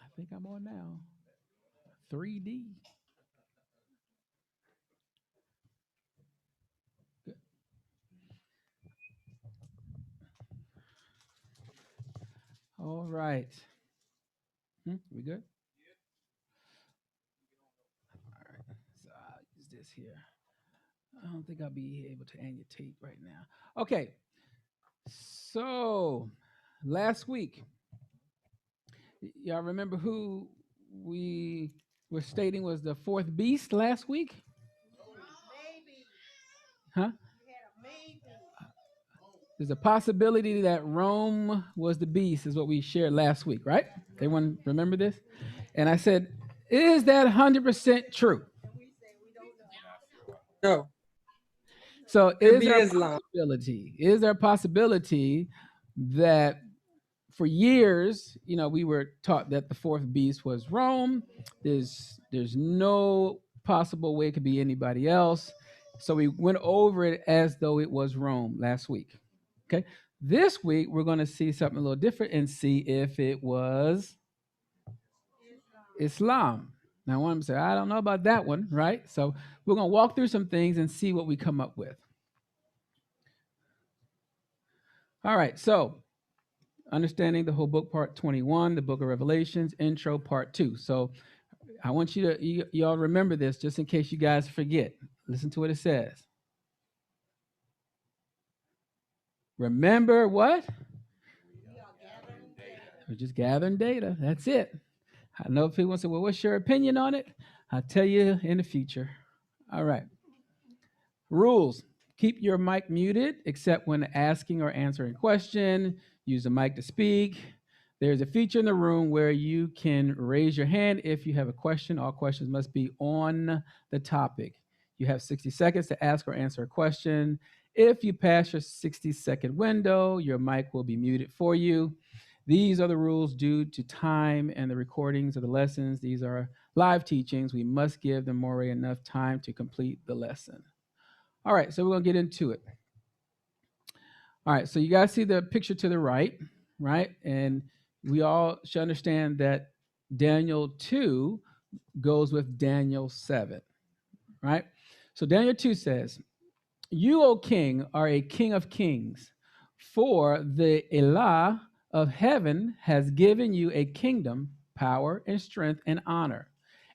I think I'm on now. 3D. Good. All right. We good? All right. So I'll use this here. I don't think I'll be able to annotate right now. Okay. So last week, y'all remember who we were stating was the fourth beast last week? Huh? There's a possibility that Rome was the beast, is what we shared last week, right? Everyone remember this? And I said, is that 100% true? No. So Could is be there a Islam. possibility? Is there a possibility that for years, we were taught that the fourth beast was Rome? There's no possible way it could be anybody else. So we went over it as though it was Rome last week. Okay. This week we're going to see something a little different and see if it was Islam. Now, one say, I don't know about that one, right? So we're going to walk through some things and see what we come up with. All right. So understanding the whole book, part 21, the book of Revelations, intro, part 2. So I want y'all remember this just in case you guys forget. Listen to what it says. Remember what? We're just gathering data. That's it. I know people say, well, what's your opinion on it? I'll tell you in the future. All right. Rules. Keep your mic muted except when asking or answering a question. Use the mic to speak. There's a feature in the room where you can raise your hand if you have a question. All questions must be on the topic. You have 60 seconds to ask or answer a question. If you pass your 60-second window, your mic will be muted for you. These are the rules due to time and the recordings of the lessons. These are live teachings. We must give the Moreh enough time to complete the lesson. All right, so we're going to get into it. All right, so you guys see the picture to the right, right? And we all should understand that Daniel 2 goes with Daniel 7, right? So Daniel 2 says, you, O king, are a king of kings, for the Elah of heaven has given you a kingdom, power, and strength, and honor.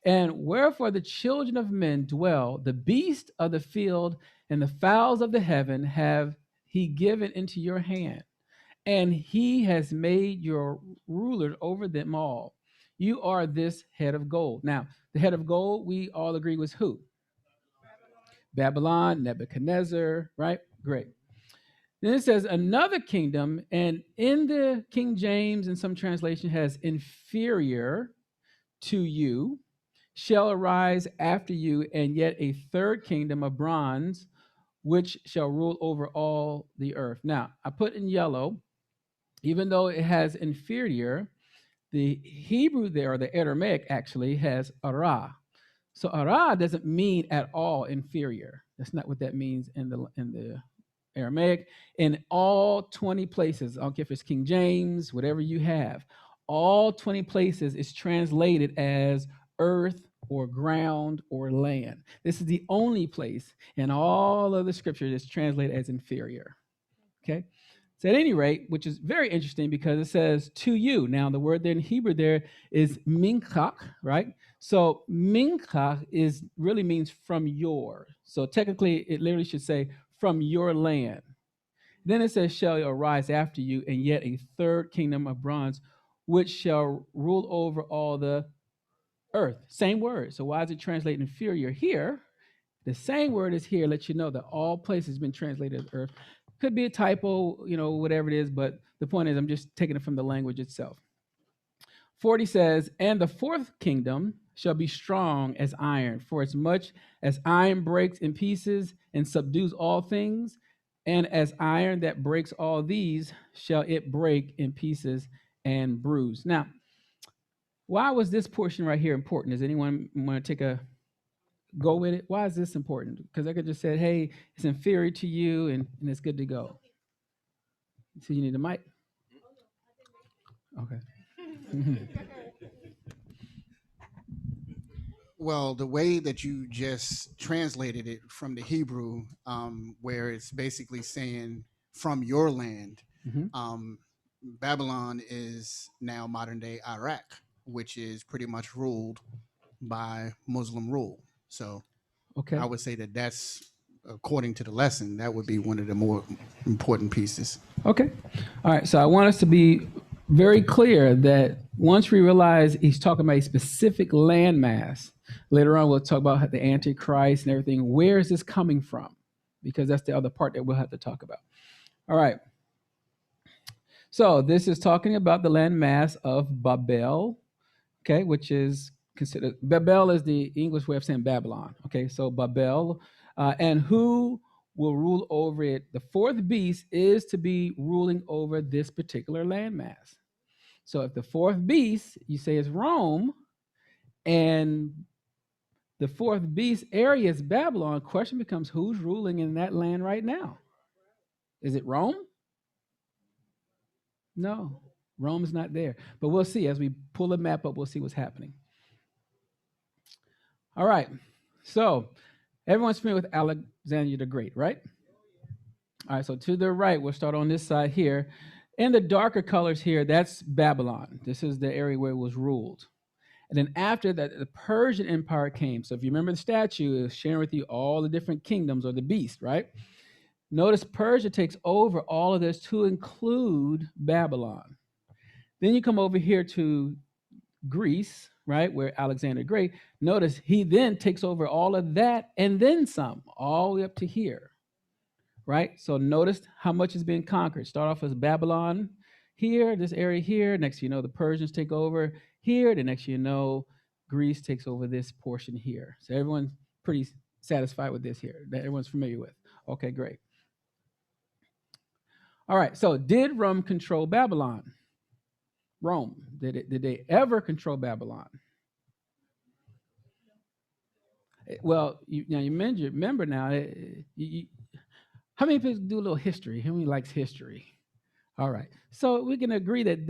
And wherefore the children of men dwell, the beasts of the field and the fowls of the heaven have he given into your hand. And he has made your rulers over them all. You are this head of gold. Now, the head of gold, we all agree was who? Babylon, Nebuchadnezzar, right? Great. Then it says another kingdom, and in the King James, in some translation, has inferior to you, shall arise after you, and yet a third kingdom of bronze, which shall rule over all the earth. Now, I put in yellow, even though it has inferior, the Hebrew there, or the Aramaic actually, has ara. So ara doesn't mean at all inferior. That's not what that means in the Aramaic. In all 20 places, I don't care if it's King James, whatever you have, all 20 places is translated as earth or ground or land. This is the only place in all of the scripture that's translated as inferior. Okay? So at any rate, which is very interesting because it says to you. Now, the word there in Hebrew there is minchach, right? So minchach really means from your. So technically, it literally should say from your land. Then it says, shall arise after you, and yet a third kingdom of bronze, which shall rule over all the earth. Same word. So why is it translated inferior here? The same word is here, lets you know that all places have been translated as earth. Could be a typo, whatever it is, but the point is I'm just taking it from the language itself. 40 says, and the fourth kingdom shall be strong as iron, for as much as iron breaks in pieces and subdues all things, and as iron that breaks all these, shall it break in pieces and bruise. Now, why was this portion right here important? Does anyone want to take a go with it? Why is this important? Because I could just say, hey, it's inferior to you and it's good to go. So you need a mic? Okay. Well, the way that you just translated it from the Hebrew, where it's basically saying from your land, Babylon is now modern day Iraq, which is pretty much ruled by Muslim rule. So Okay. I would say that that's, according to the lesson, that would be one of the more important pieces. Okay. All right. So I want us to be very clear that once we realize he's talking about a specific landmass, later on we'll talk about the antichrist and everything. Where is this coming from? Because that's the other part that we'll have to talk about. All right. So this is talking about the landmass of Babel, okay, which is considered, Babel is the English way of saying Babylon. Okay, so Babel, and who will rule over it? The fourth beast is to be ruling over this particular landmass. So if the fourth beast, you say, is Rome, and the fourth beast area is Babylon, question becomes, who's ruling in that land right now? Is it Rome? No, Rome is not there. But we'll see. As we pull the map up, we'll see what's happening. All right. So everyone's familiar with Alexander the Great, right? All right. So to the right, we'll start on this side here. In the darker colors here, that's Babylon. This is the area where it was ruled. And then after that, the Persian Empire came. So if you remember the statue, it's sharing with you all the different kingdoms or the beast, right? Notice Persia takes over all of this to include Babylon. Then you come over here to Greece, right, where Alexander the Great. Notice he then takes over all of that and then some, all the way up to here, right? So notice how much is being conquered. Start off as Babylon here, this area here. Next, you know, the Persians take over here. The next, you know, Greece takes over this portion here. So everyone's pretty satisfied with this here, that everyone's familiar with. Okay, great. All right, so did Rome control Babylon? Rome, did they ever control Babylon? Well, you remember now, how many people do a little history? How many likes history? All right, so we can agree that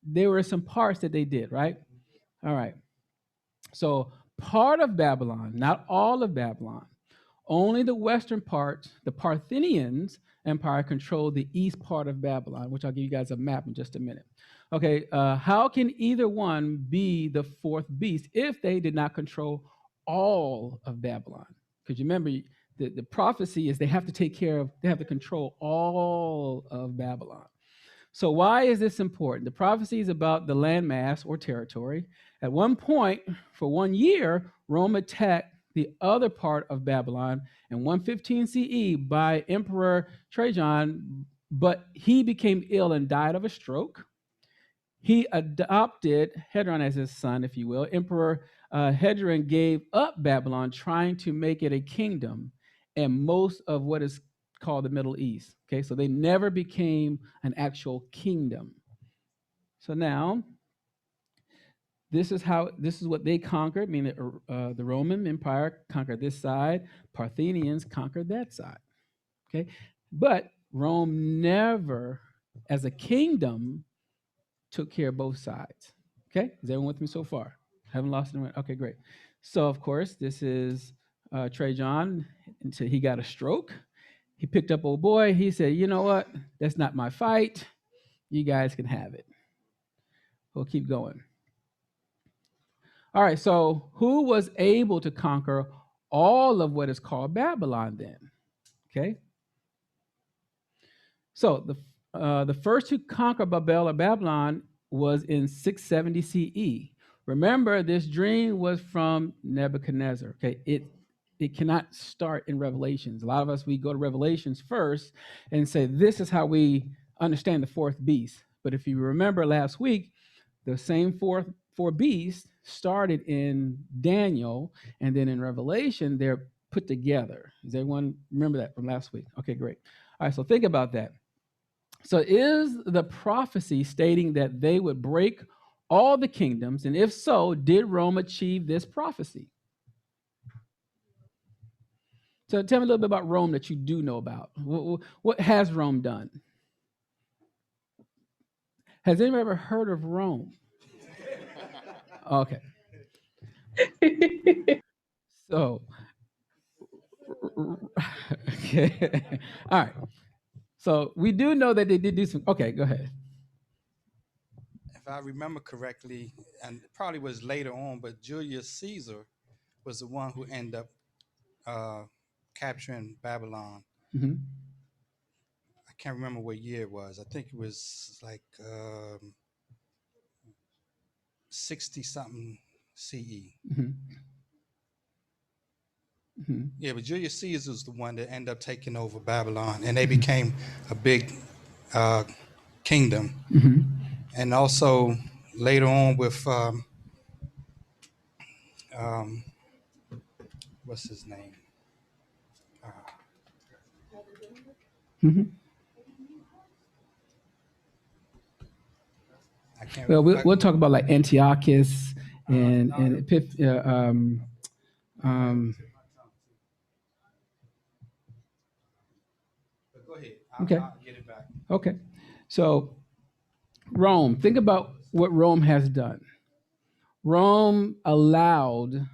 there were some parts that they did, right? All right, so part of Babylon, not all of Babylon, only the western part, the Parthians Empire controlled the east part of Babylon, which I'll give you guys a map in just a minute. Okay, how can either one be the fourth beast if they did not control all of Babylon? Because you remember, the prophecy is they have to control all of Babylon. So why is this important? The prophecy is about the landmass or territory. At one point, for 1 year, Rome attacked the other part of Babylon in 115 CE by Emperor Trajan, but he became ill and died of a stroke. He adopted Hadrian as his son, if you will. Emperor Hadrian gave up Babylon, trying to make it a kingdom, and most of what is called the Middle East. Okay, so they never became an actual kingdom. So now, this is what they conquered, meaning the Roman Empire conquered this side, Parthians conquered that side. Okay, but Rome never, as a kingdom, took care of both sides. Okay, is everyone with me so far? Haven't lost anyone? Okay, great. So of course, this is Trajan until he got a stroke. He picked up old boy. He said, "You know what? That's not my fight. You guys can have it. We'll keep going." All right, so who was able to conquer all of what is called Babylon then? Okay. So the first to conquer Babel or Babylon was in 670 CE. Remember, this dream was from Nebuchadnezzar. Okay, it cannot start in Revelations. A lot of us, we go to Revelations first and say, this is how we understand the fourth beast. But if you remember last week, the same four beasts started in Daniel, and then in Revelation, they're put together. Does everyone remember that from last week? Okay, great. All right, so think about that. So is the prophecy stating that they would break all the kingdoms? And if so, did Rome achieve this prophecy? So tell me a little bit about Rome that you do know about. What has Rome done? Has anyone ever heard of Rome? Okay. So, okay. All right. So we do know that they did do some. Okay, go ahead. If I remember correctly, and it probably was later on, but Julius Caesar was the one who ended up capturing Babylon. Mm-hmm. I can't remember what year it was. I think it was like 60 something CE. Mm-hmm. Mm-hmm. Yeah, but Julius Caesar was the one that ended up taking over Babylon, and they became a big kingdom. Mm-hmm. And also later on with um, what's his name? Mm-hmm. I can't. Well, we'll talk about like Antiochus and But go ahead. Okay. I'll get it back. Okay. So Rome. Think about what Rome has done. Rome allowed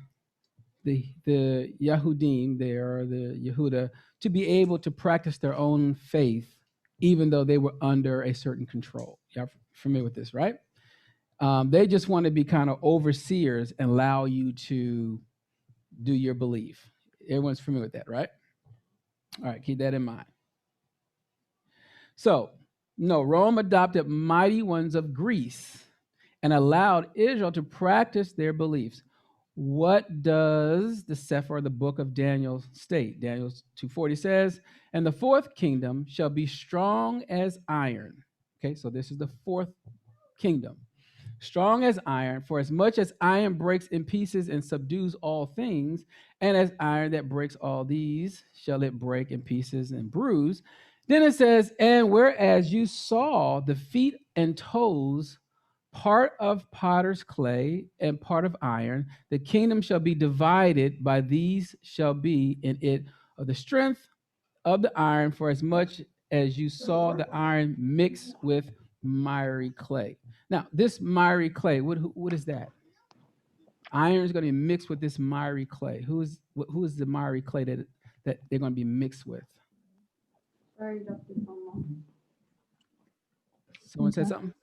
the Yahudim there, the Yehuda, to be able to practice their own faith, even though they were under a certain control. Y'all familiar with this, right? They just want to be kind of overseers and allow you to do your belief. Everyone's familiar with that, right? All right, keep that in mind. So, no, Rome adopted mighty ones of Greece and allowed Israel to practice their beliefs. What does the Sefer, the book of Daniel, state? Daniel 2:40 says, and the fourth kingdom shall be strong as iron. Okay, so this is the fourth kingdom. Strong as iron, for as much as iron breaks in pieces and subdues all things, and as iron that breaks all these, shall it break in pieces and bruise. Then it says, and whereas you saw the feet and toes, part of potter's clay and part of iron, the kingdom shall be divided, by these shall be in it of the strength of the iron, for as much as you saw the iron mixed with miry clay. Now, this miry clay, what is that? Iron is going to be mixed with this miry clay. Who is the miry clay that they're going to be mixed with? Someone said something?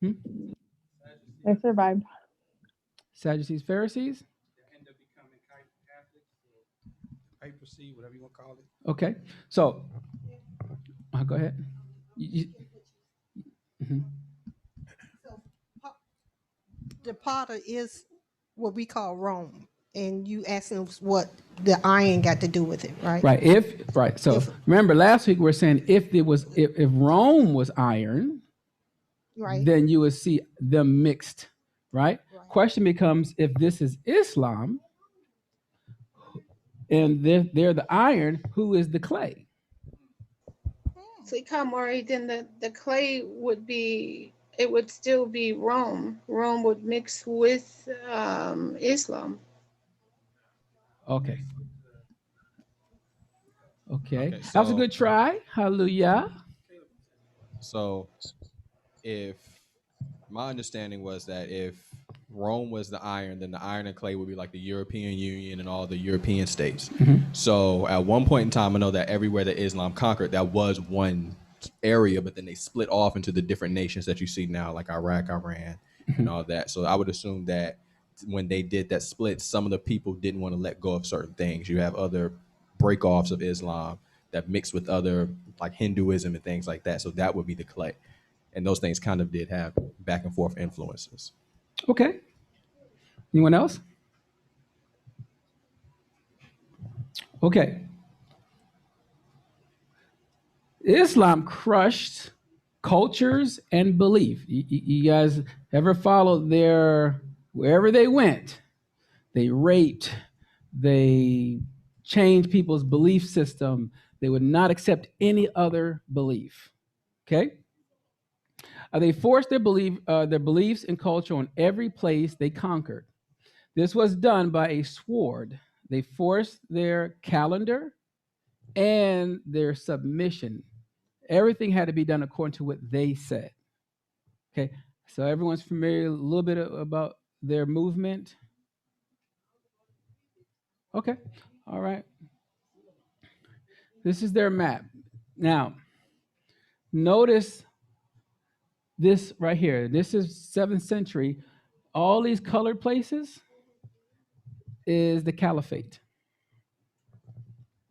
They survived. Sadducees, Pharisees? They end up becoming Catholics or papacy, whatever you want to call it. Okay. So, go ahead. Mhm. The potter is what we call Rome, and you asking what the iron got to do with it, right? Right. So remember last week we were saying if Rome was iron, Right. then you would see them mixed, right? Right. Question becomes, if this is Islam and they're the iron, who is the clay? So Moreh, then the clay would be, it would still be Rome. Rome would mix with Islam. Okay. Okay, That was a good try. Hallelujah. So if my understanding was that if Rome was the iron, then the iron and clay would be like the European Union and all the European states. So at one point in time, I know that everywhere that Islam conquered, that was one area, but then they split off into the different nations that you see now, like Iraq, Iran, and all that. So I would assume that when they did that split, some of the people didn't want to let go of certain things. You have other break-offs of Islam that mix with other, like Hinduism and things like that. So that would be the clay. And those things kind of did have back and forth influences. Okay. Anyone else? Okay. Islam crushed cultures and belief. You guys ever followed wherever they went, they raped, they changed people's belief system. They would not accept any other belief. Okay? They forced their beliefs and culture on every place they conquered. This was done by a sword. They forced their calendar and their submission. Everything had to be done according to what they said. Okay. So everyone's familiar a little bit about their movement. Okay. All right. This is their map. Now, notice this right here. This is 7th century. All these colored places is the Caliphate.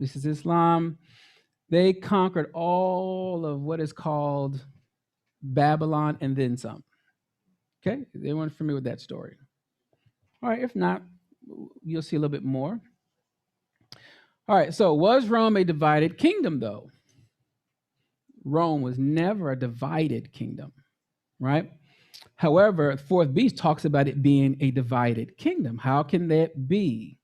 This is Islam. They conquered all of what is called Babylon and then some. Okay, they weren't familiar with that story. All right, if not, you'll see a little bit more. All right, so was Rome a divided kingdom, though? Rome was never a divided kingdom, right? However, fourth beast talks about it being a divided kingdom. How can that be,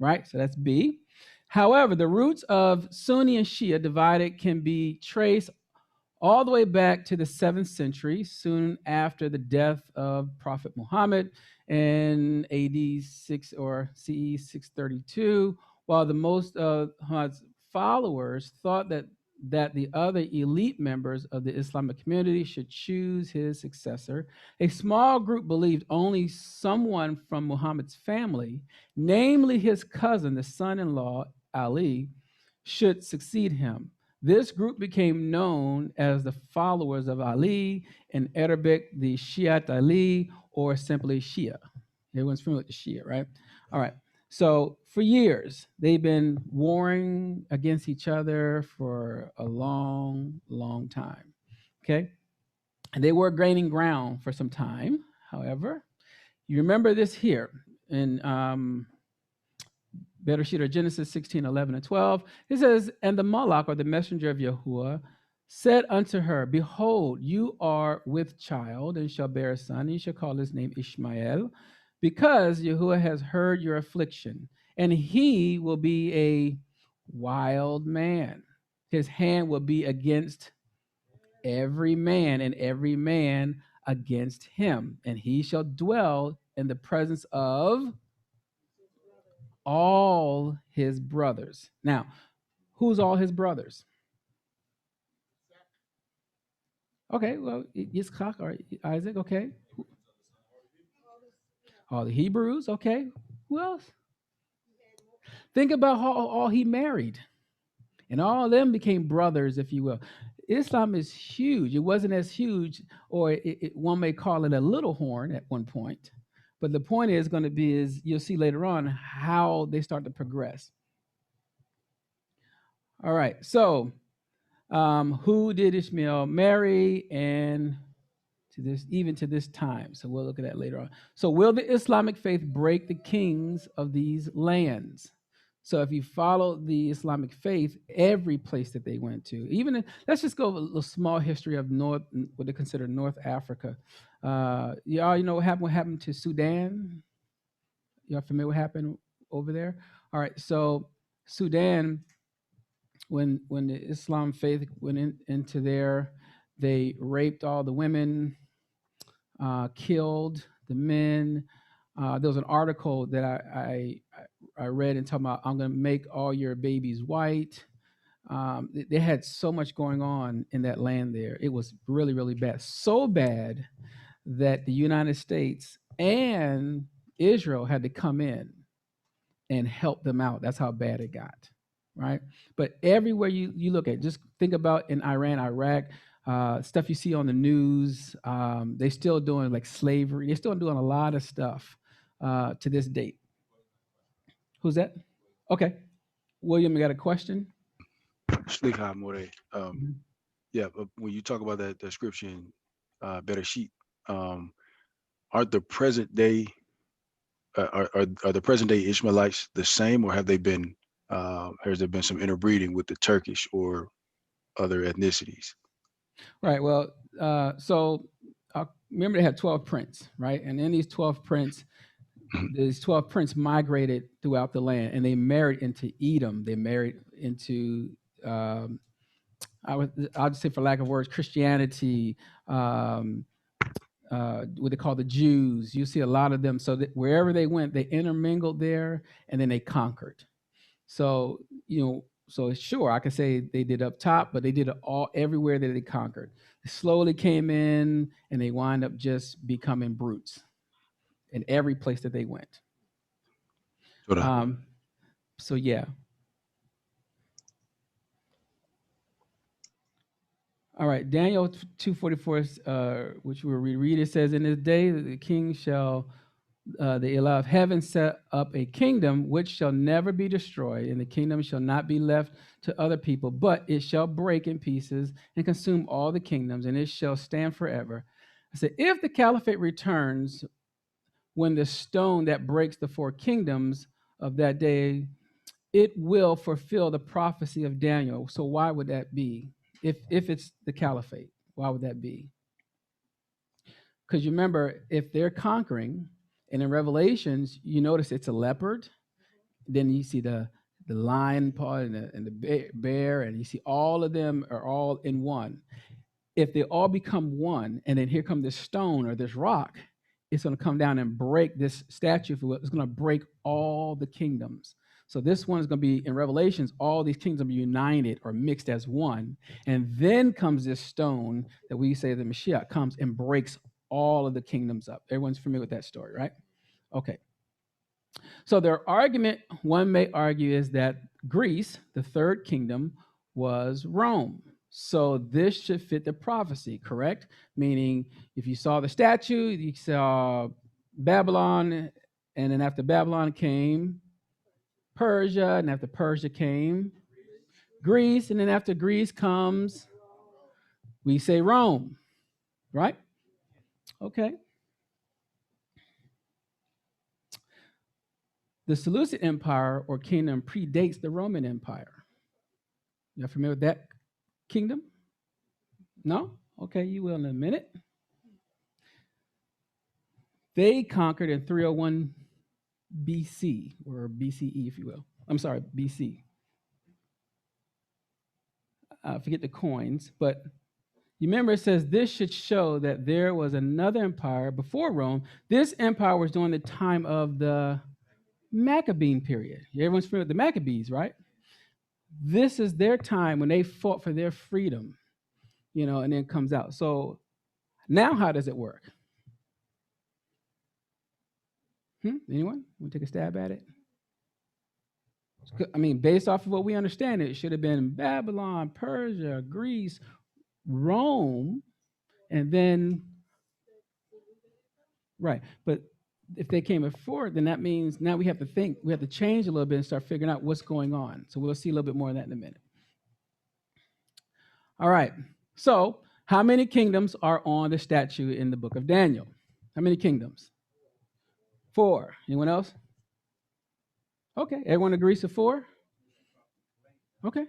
right? So that's B. However, the roots of Sunni and Shia divided can be traced all the way back to the 7th century, soon after the death of Prophet Muhammad in AD 6 or CE 632, while the most of Muhammad's followers thought that the other elite members of the Islamic community should choose his successor. A small group believed only someone from Muhammad's family, namely his cousin, the son-in-law, Ali, should succeed him. This group became known as the followers of Ali, in Arabic, the Shiite Ali, or simply Shia. Everyone's familiar with the Shia, right? All right. So for years, they've been warring against each other for a long, long time. Okay. And they were gaining ground for some time. However, you remember this here in Bereshit or Genesis 16, 11, and 12. It says, and the Malach, or the messenger of Yahuah, said unto her, behold, you are with child and shall bear a son, and you shall call his name Ishmael, because Yahuah has heard your affliction, and he will be a wild man. His hand will be against every man, and every man against him, and he shall dwell in the presence of all his brothers. Now, who's all his brothers? Okay, well, Yitzchak or Isaac, okay. All the Hebrews, okay. Who else? Think about how all he married. And all of them became brothers, if you will. Islam is huge. It wasn't as huge, or one may call it a little horn at one point. But the point is going to be is you'll see later on how they start to progress. All right, so who did Ishmael marry, and to this time? So we'll look at that later on. So will the Islamic faith break the kings of these lands? So if you follow the Islamic faith, every place that they went to, even let's just go a small history of what they consider North Africa. Y'all, you know what happened to Sudan? Y'all familiar what happened over there? All right, so Sudan, when the Islam faith went into there, they raped all the women, killed the men. There was an article that I read and talking about, I'm going to make all your babies white. They had so much going on in that land there. It was really, really bad. So bad that the United States and Israel had to come in and help them out. That's how bad it got, right? But everywhere you look at, just think about in Iran, Iraq, stuff you see on the news, they're still doing like slavery. They're still doing a lot of stuff to this date. Who's that? Okay. William, you got a question? Slicha Moreh. Yeah, but when you talk about that description, Bereshit, aren't the present day are the present day Ishmaelites the same, or have they been has there been some interbreeding with the Turkish or other ethnicities? Right. Well, so remember they had 12 princes, right? And in these 12 princes, these 12 princes migrated throughout the land, and they married into Edom. They married into I'll just say, for lack of words, Christianity, what they call the Jews. You see a lot of them. So that wherever they went, they intermingled there, and then they conquered. So, so sure, I could say they did up top, but they did it all everywhere that they conquered. slowly came in, and they wind up just becoming brutes in every place that they went. So yeah. All right, Daniel 2:44, which we'll reread. It says, "In this day the king shall, the Elah of heaven set up a kingdom which shall never be destroyed, and the kingdom shall not be left to other people, but it shall break in pieces and consume all the kingdoms, and it shall stand forever." I said, if the Caliphate returns when the stone that breaks the four kingdoms of that day, it will fulfill the prophecy of Daniel. So why would that be? If it's the Caliphate, why would that be? Because you remember, if they're conquering, and in Revelations, you notice it's a leopard, then you see the lion part and the bear, and you see all of them are all in one. If they all become one, and then here come this stone or this rock, it's going to come down and break this statue. It's going to break all the kingdoms. So this one is going to be, in Revelations, all these kingdoms are united or mixed as one. And then comes this stone that we say the Mashiach comes and breaks all of the kingdoms up. Everyone's familiar with that story, right? Okay. So their argument, one may argue, is that Greece, the third kingdom, was Rome. So this should fit the prophecy, correct? Meaning, if you saw the statue, you saw Babylon, and then after Babylon came Persia, and after Persia came Greece, and then after Greece comes, we say Rome, right? Okay. The Seleucid Empire or kingdom predates the Roman Empire. You're familiar with that kingdom? No? Okay, you will in a minute. They conquered in 301 BC, or BCE, if you will. I'm sorry, BC. Forget the coins, but you remember it says this should show that there was another empire before Rome. This empire was during the time of the Maccabean period. Everyone's familiar with the Maccabees, right? This is their time when they fought for their freedom, and then comes out. So now how does it work? Anyone want to take a stab at it? I mean, based off of what we understand, it should have been Babylon, Persia, Greece, Rome, and then, right. But if they came before, then that means now we have to think, we have to change a little bit and start figuring out what's going on. So we'll see a little bit more of that in a minute. All right. So how many kingdoms are on the statue in the book of Daniel? How many kingdoms? 4. Anyone else? Okay. Everyone agrees to 4? Okay.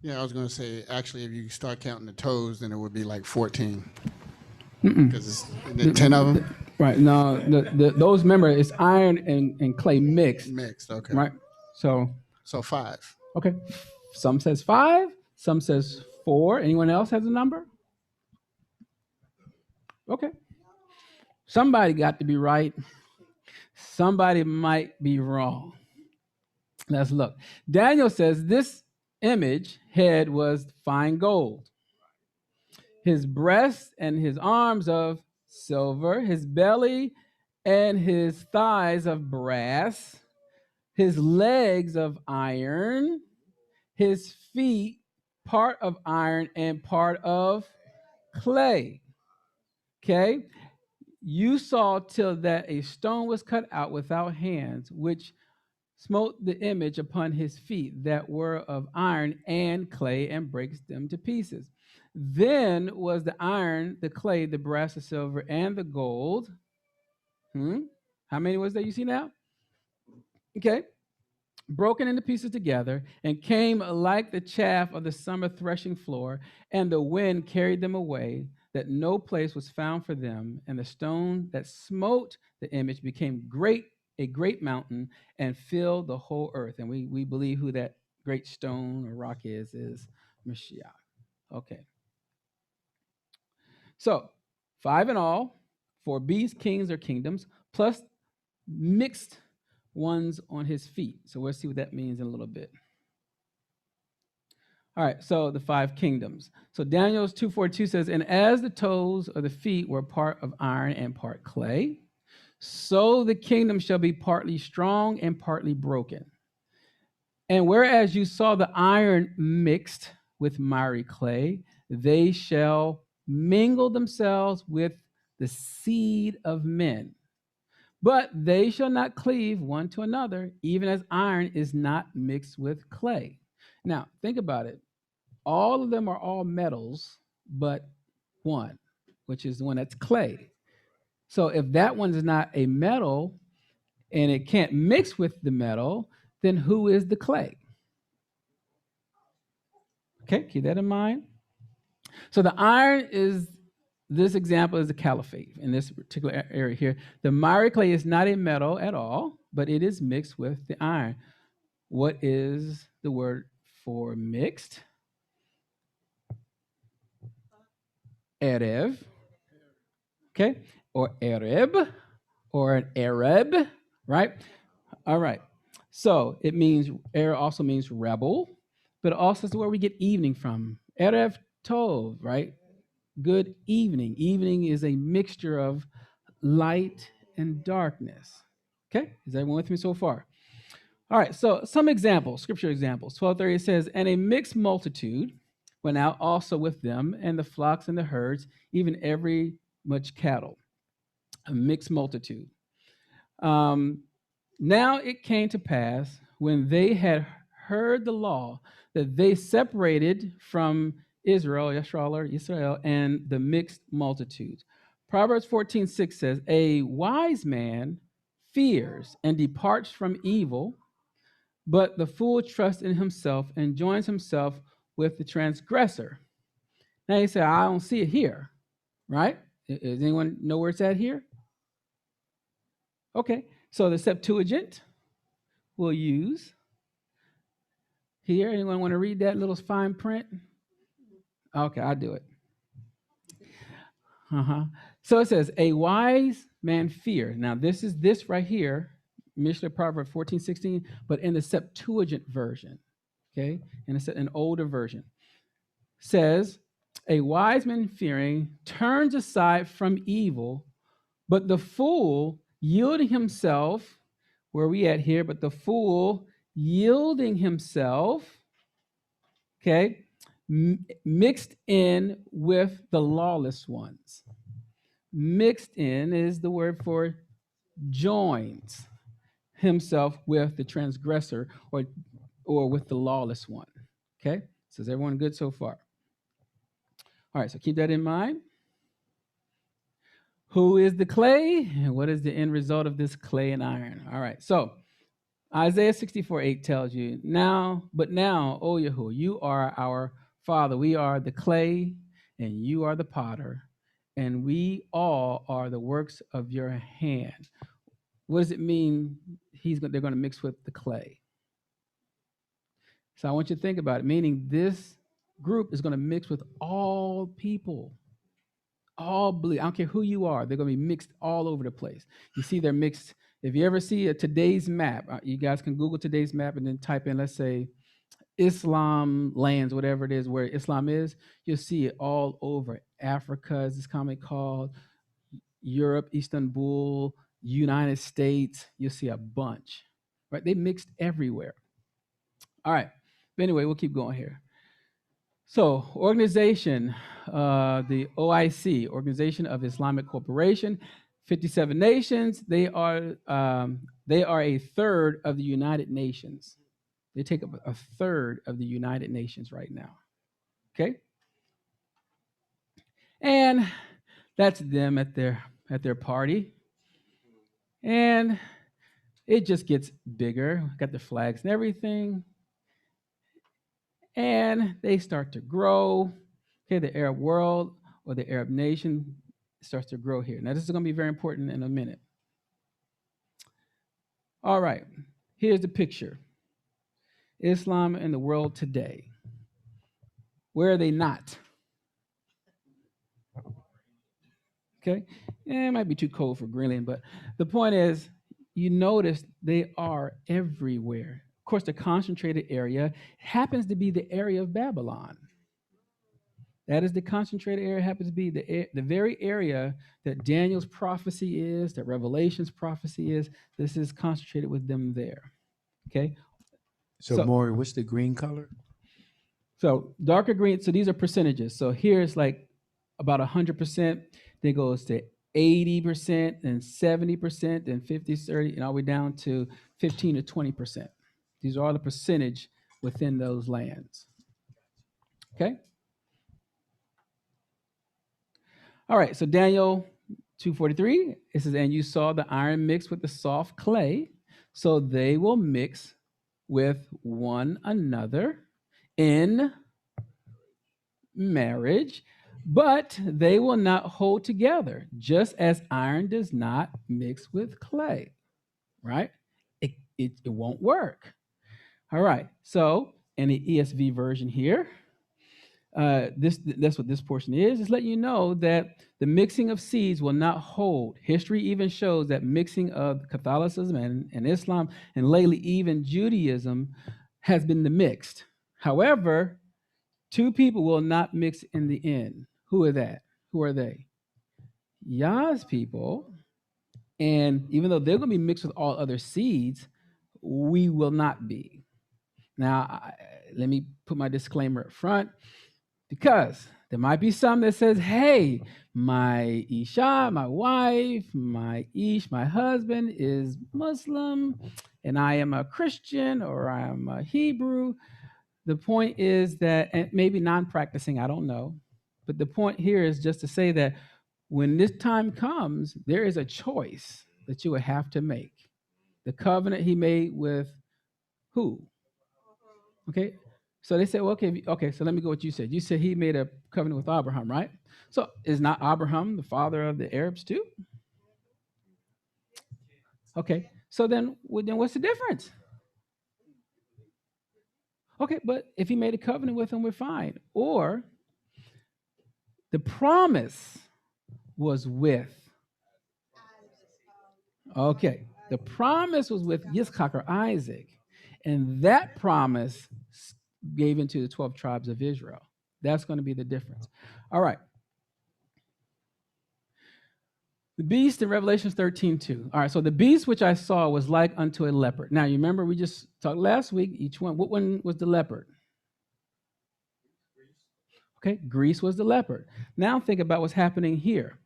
Yeah, I was going to say, actually, if you start counting the toes, then it would be like 14. Because it's 10 of them? Right. No, those, remember, it's iron and clay mixed. Mixed, okay. Right. So 5. Okay. Some says 5. Some says 4. Anyone else has a number? Okay. Somebody got to be right. Somebody might be wrong. Let's look. Daniel says this image head was fine gold. His breast and his arms of silver, his belly and his thighs of brass, his legs of iron, his feet part of iron and part of clay. Okay? You saw till that a stone was cut out without hands, which smote the image upon his feet that were of iron and clay, and breaks them to pieces. Then was the iron, the clay, the brass, the silver, and the gold. How many was there you see now? Okay. Broken into pieces together, and came like the chaff of the summer threshing floor, and the wind carried them away, that no place was found for them. And the stone that smote the image became a great mountain, and filled the whole earth. And we believe who that great stone or rock is Mashiach. Okay. So 5 in all, 4 beasts, kings, or kingdoms, plus mixed ones on his feet. So we'll see what that means in a little bit. All right, so the 5 kingdoms. So Daniel's 2:42 says, and as the toes of the feet were part of iron and part clay, so the kingdom shall be partly strong and partly broken. And whereas you saw the iron mixed with miry clay, they shall mingle themselves with the seed of men. But they shall not cleave one to another, even as iron is not mixed with clay. Now, think about it. All of them are all metals, but one, which is the one that's clay. So if that one is not a metal and it can't mix with the metal, then who is the clay? Okay, keep that in mind. So the iron is, this example is the Caliphate in this particular area here. The miry clay is not a metal at all, but it is mixed with the iron. What is the word for mixed? Erev, okay, or Arab, or an Arab, right? All right. So it means, Arab also means rebel, but also is where we get evening from. Erev Tov, right? Good evening. Evening is a mixture of light and darkness. Okay, is everyone with me so far? All right, so some examples, scripture examples. 12:30 says, and a mixed multitude went out also with them, and the flocks and the herds, even every much cattle. A mixed multitude. Now it came to pass when they had heard the law that they separated from Israel, and the mixed multitudes. Proverbs 14:6 says, a wise man fears and departs from evil, but the fool trusts in himself and joins himself with the transgressor. Now you say, I don't see it here, right? Does anyone know where it's at here? Okay, so the Septuagint we'll use here. Anyone want to read that little fine print? Okay, I'll do it. So it says, a wise man fear. Now this is this right here, Mishnah Proverbs 14:16, but in the Septuagint version, okay, in an older version, says, a wise man fearing turns aside from evil, but the fool yielding himself, where are we at here? But the fool yielding himself, okay, mixed in with the lawless ones. Mixed in is the word for joins himself with the transgressor or with the lawless one. Okay, so is everyone good so far? All right, so keep that in mind. Who is the clay and what is the end result of this clay and iron? All right, so Isaiah 64:8 tells you, but now, O Yahuah, you are our Father. We are the clay and you are the potter, and we all are the works of your hand. What does it mean they're going to mix with the clay? So I want you to think about it, meaning this group is going to mix with all people. All believe. I don't care who you are. They're going to be mixed all over the place. You see they're mixed. If you ever see today's map, you guys can Google today's map and then type in, let's say, Islam lands, whatever it is, where Islam is. You'll see it all over. Africa, as it's commonly called, Europe, Istanbul, United States. You'll see a bunch, right? They mixed everywhere. All right. But anyway, we'll keep going here. So, organization, the OIC, Organization of Islamic Cooperation, 57 nations. They are a third of the United Nations. They take up a third of the United Nations right now. Okay, and that's them at their party, and it just gets bigger. Got the flags and everything, and they start to grow. Okay, the Arab world or the Arab nation starts to grow here. Now, this is going to be very important in a minute. All right, here's the picture. Islam in the world today. Where are they not? Okay, it might be too cold for Greenland, but the point is, you notice they are everywhere. course, the concentrated area happens to be the area of Babylon. That is the concentrated area, happens to be the very area that Daniel's prophecy is, that Revelation's prophecy is. This is concentrated with them there. Okay? So Moreh, what's the green color? So darker green, so these are percentages. So here's like about 100%, then it goes to 80%, and 70%, and 50, 30, and all the way down to 15 to 20%. These are all the percentage within those lands. Okay? All right, so Daniel 2:43, it says, and you saw the iron mixed with the soft clay, so they will mix with one another in marriage, but they will not hold together, just as iron does not mix with clay, right? It won't work. All right, so in the ESV version here, that's what this portion is letting you know that the mixing of seeds will not hold. History even shows that mixing of Catholicism and Islam, and lately even Judaism, has been the mixed. However, two people will not mix in the end. Who are that? Who are they? Yah's people. And even though they're going to be mixed with all other seeds, we will not be. Now, let me put my disclaimer up front, because there might be some that says, hey, my Isha, my wife, my Ish, my husband is Muslim, and I am a Christian, or I am a Hebrew. The point is that, and maybe non-practicing, I don't know, but the point here is just to say that when this time comes, there is a choice that you would have to make. The covenant he made with who? Okay, so they said, well, okay, so let me go what you said. You said he made a covenant with Abraham, right? So is not Abraham the father of the Arabs too? Okay, so then what's the difference? Okay, but if he made a covenant with him, we're fine. Or the promise was with. Okay, the promise was with Yitzchak or Isaac, and that promise gave into the 12 tribes of Israel. That's going to be the difference. All right. The beast in Revelation 13:2. All right, so the beast which I saw was like unto a leopard. Now, you remember we just talked last week, each one. What one was the leopard? Okay, Greece was the leopard. Now think about what's happening here.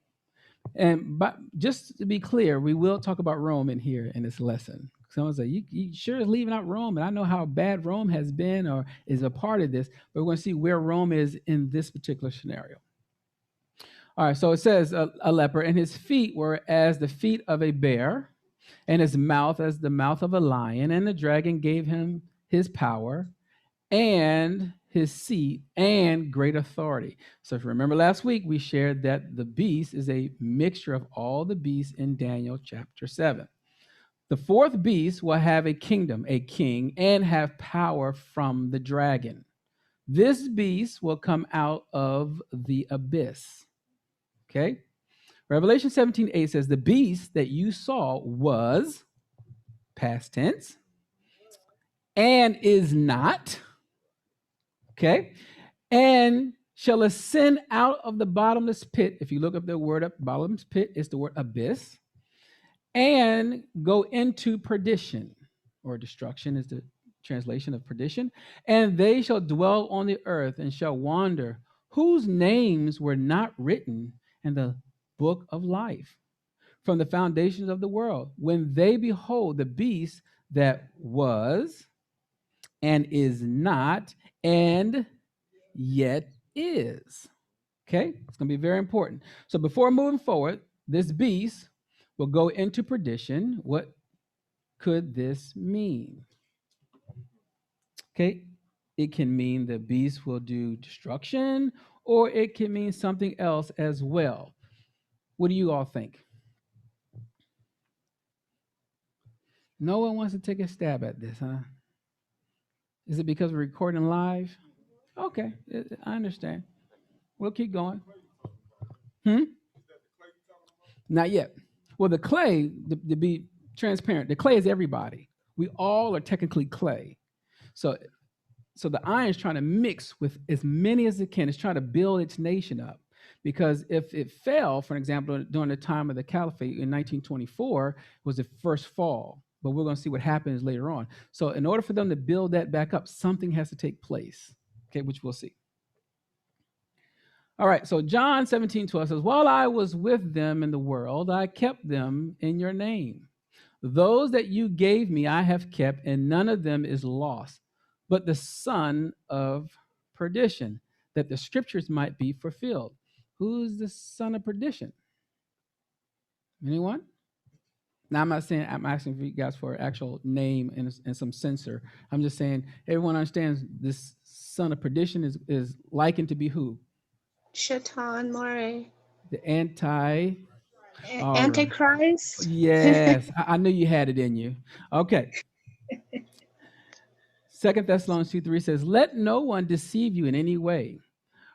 And just to be clear, we will talk about Rome in here in this lesson. Someone say, you sure is leaving out Rome? And I know how bad Rome has been or is a part of this, but we're going to see where Rome is in this particular scenario. All right, so it says a leopard, and his feet were as the feet of a bear, and his mouth as the mouth of a lion, and the dragon gave him his power and his seat and great authority. So if you remember last week, we shared that the beast is a mixture of all the beasts in Daniel chapter 7. The fourth beast will have a kingdom, a king, and have power from the dragon. This beast will come out of the abyss. Okay? Revelation 17:8 says, the beast that you saw was, past tense, and is not, okay, and shall ascend out of the bottomless pit. If you look up the word up, bottomless pit, it's the word abyss, and go into perdition, or destruction is the translation of perdition. And they shall dwell on the earth and shall wander, whose names were not written in the book of life from the foundations of the world, when they behold the beast that was and is not and yet is. Okay, it's going to be very important. So before moving forward, this beast will go into perdition. What could this mean? Okay, it can mean the beast will do destruction, or it can mean something else as well. What do you all think? No one wants to take a stab at this, huh? Is it because we're recording live? Okay, I understand. We'll keep going. Not yet. Well, the clay, to be transparent, the clay is everybody. We all are technically clay. So the iron is trying to mix with as many as it can. It's trying to build its nation up. Because if it fell, for example, during the time of the Caliphate in 1924, was the first fall. But we're going to see what happens later on. So in order for them to build that back up, something has to take place, okay, which we'll see. All right, so John 17:12 says, while I was with them in the world, I kept them in your name. Those that you gave me, I have kept, and none of them is lost, but the son of perdition, that the scriptures might be fulfilled. Who's the son of perdition? Anyone? Now, I'm not saying I'm asking for you guys for an actual name and some censor. I'm just saying everyone understands this son of perdition is likened to be who? Shaitan, Moreh. The antichrist. Antichrist. Yes, I knew you had it in you. Okay. 2 Thessalonians 2:3 says, let no one deceive you in any way,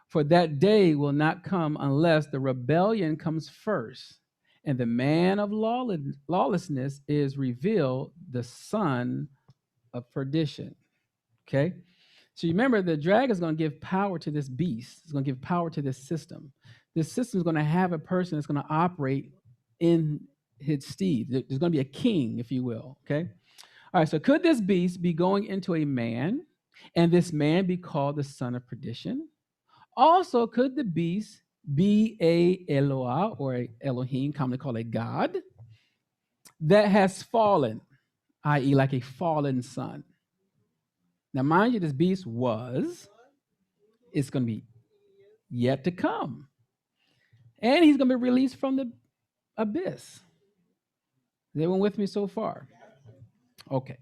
for that day will not come unless the rebellion comes first, and the man of lawlessness is revealed, the son of perdition. Okay? So you remember the dragon is going to give power to this beast. It's going to give power to this system. This system is going to have a person that's going to operate in his steed. There's going to be a king, if you will. Okay? All right, so could this beast be going into a man, and this man be called the son of perdition? Also, could the beast be a Eloah, or a Elohim, commonly called a god, that has fallen, i.e. like a fallen son? Now, mind you, this beast it's going to be yet to come. And he's going to be released from the abyss. Is everyone with me so far? Okay.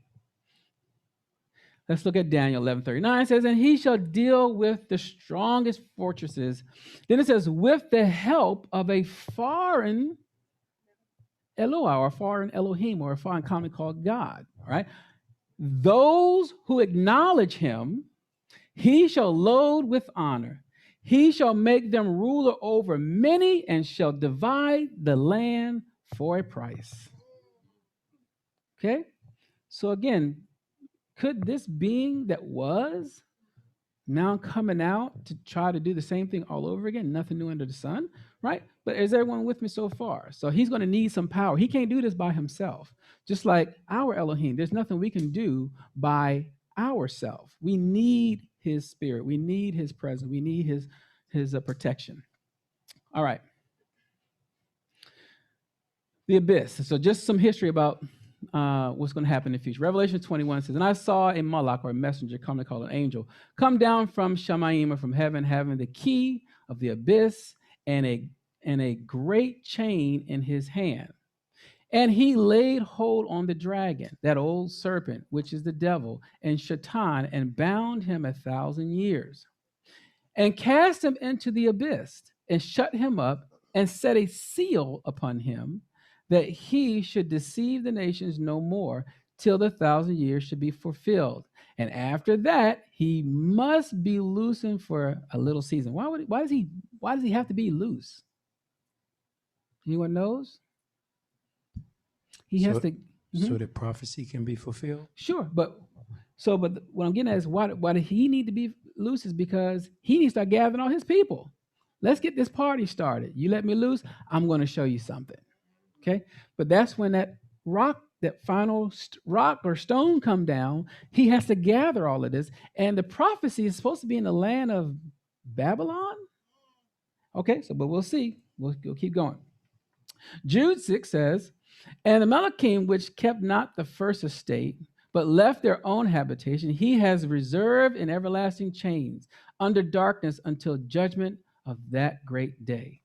Let's look at Daniel 11:39. It says, and he shall deal with the strongest fortresses. Then it says, with the help of a foreign Eloah, or a foreign Elohim, or a foreign commonly called God. All right. Those who acknowledge him, he shall load with honor. He shall make them ruler over many, and shall divide the land for a price. Okay. So again, could this being that was now coming out to try to do the same thing all over again? Nothing new under the sun, right? But is everyone with me so far? So he's going to need some power. He can't do this by himself. Just like our Elohim, there's nothing we can do by ourselves. We need his spirit. We need his presence. We need his protection. All right. The abyss. So just some history about what's going to happen in the future. Revelation 21 says, and I saw a malach, or a messenger, commonly called an angel, come down from Shamayim, or from heaven, having the key of the abyss and a great chain in his hand. And he laid hold on the dragon, that old serpent, which is the devil, and Shaitan, and bound him 1,000 years, and cast him into the abyss, and shut him up, and set a seal upon him, that he should deceive the nations no more, till the 1,000 years should be fulfilled. And after that, he must be loosened for a little season. Why does he have to be loose? Anyone knows? He has to. So that prophecy can be fulfilled? Sure, but what I'm getting at is why do he need to be loose is because he needs to start gathering all his people. Let's get this party started. You let me loose, I'm going to show you something. Okay, but that's when that final rock or stone come down. He has to gather all of this, and the prophecy is supposed to be in the land of Babylon. Okay, but we'll see. We'll keep going. Jude 6 says, and the Malachim, which kept not the first estate, but left their own habitation, he has reserved in everlasting chains under darkness until judgment of that great day.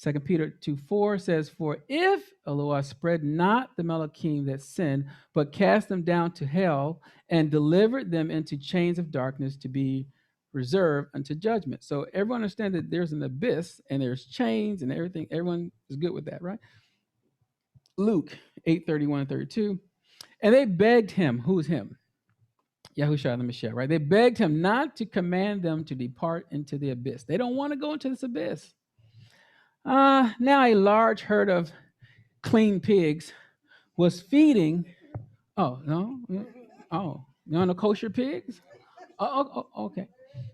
2 Peter 2:4 says, for if Eloah spread not the Malachim that sinned, but cast them down to hell and delivered them into chains of darkness to be reserved unto judgment. So everyone understands that there's an abyss and there's chains and everything. Everyone is good with that, right? Luke 8:31-32. And they begged him, who's him? Yahushua the Mashiach, right? They begged him not to command them to depart into the abyss. They don't want to go into this abyss. Now a large herd of clean pigs was feeding Oh, no? Oh, you on the kosher pigs? Okay.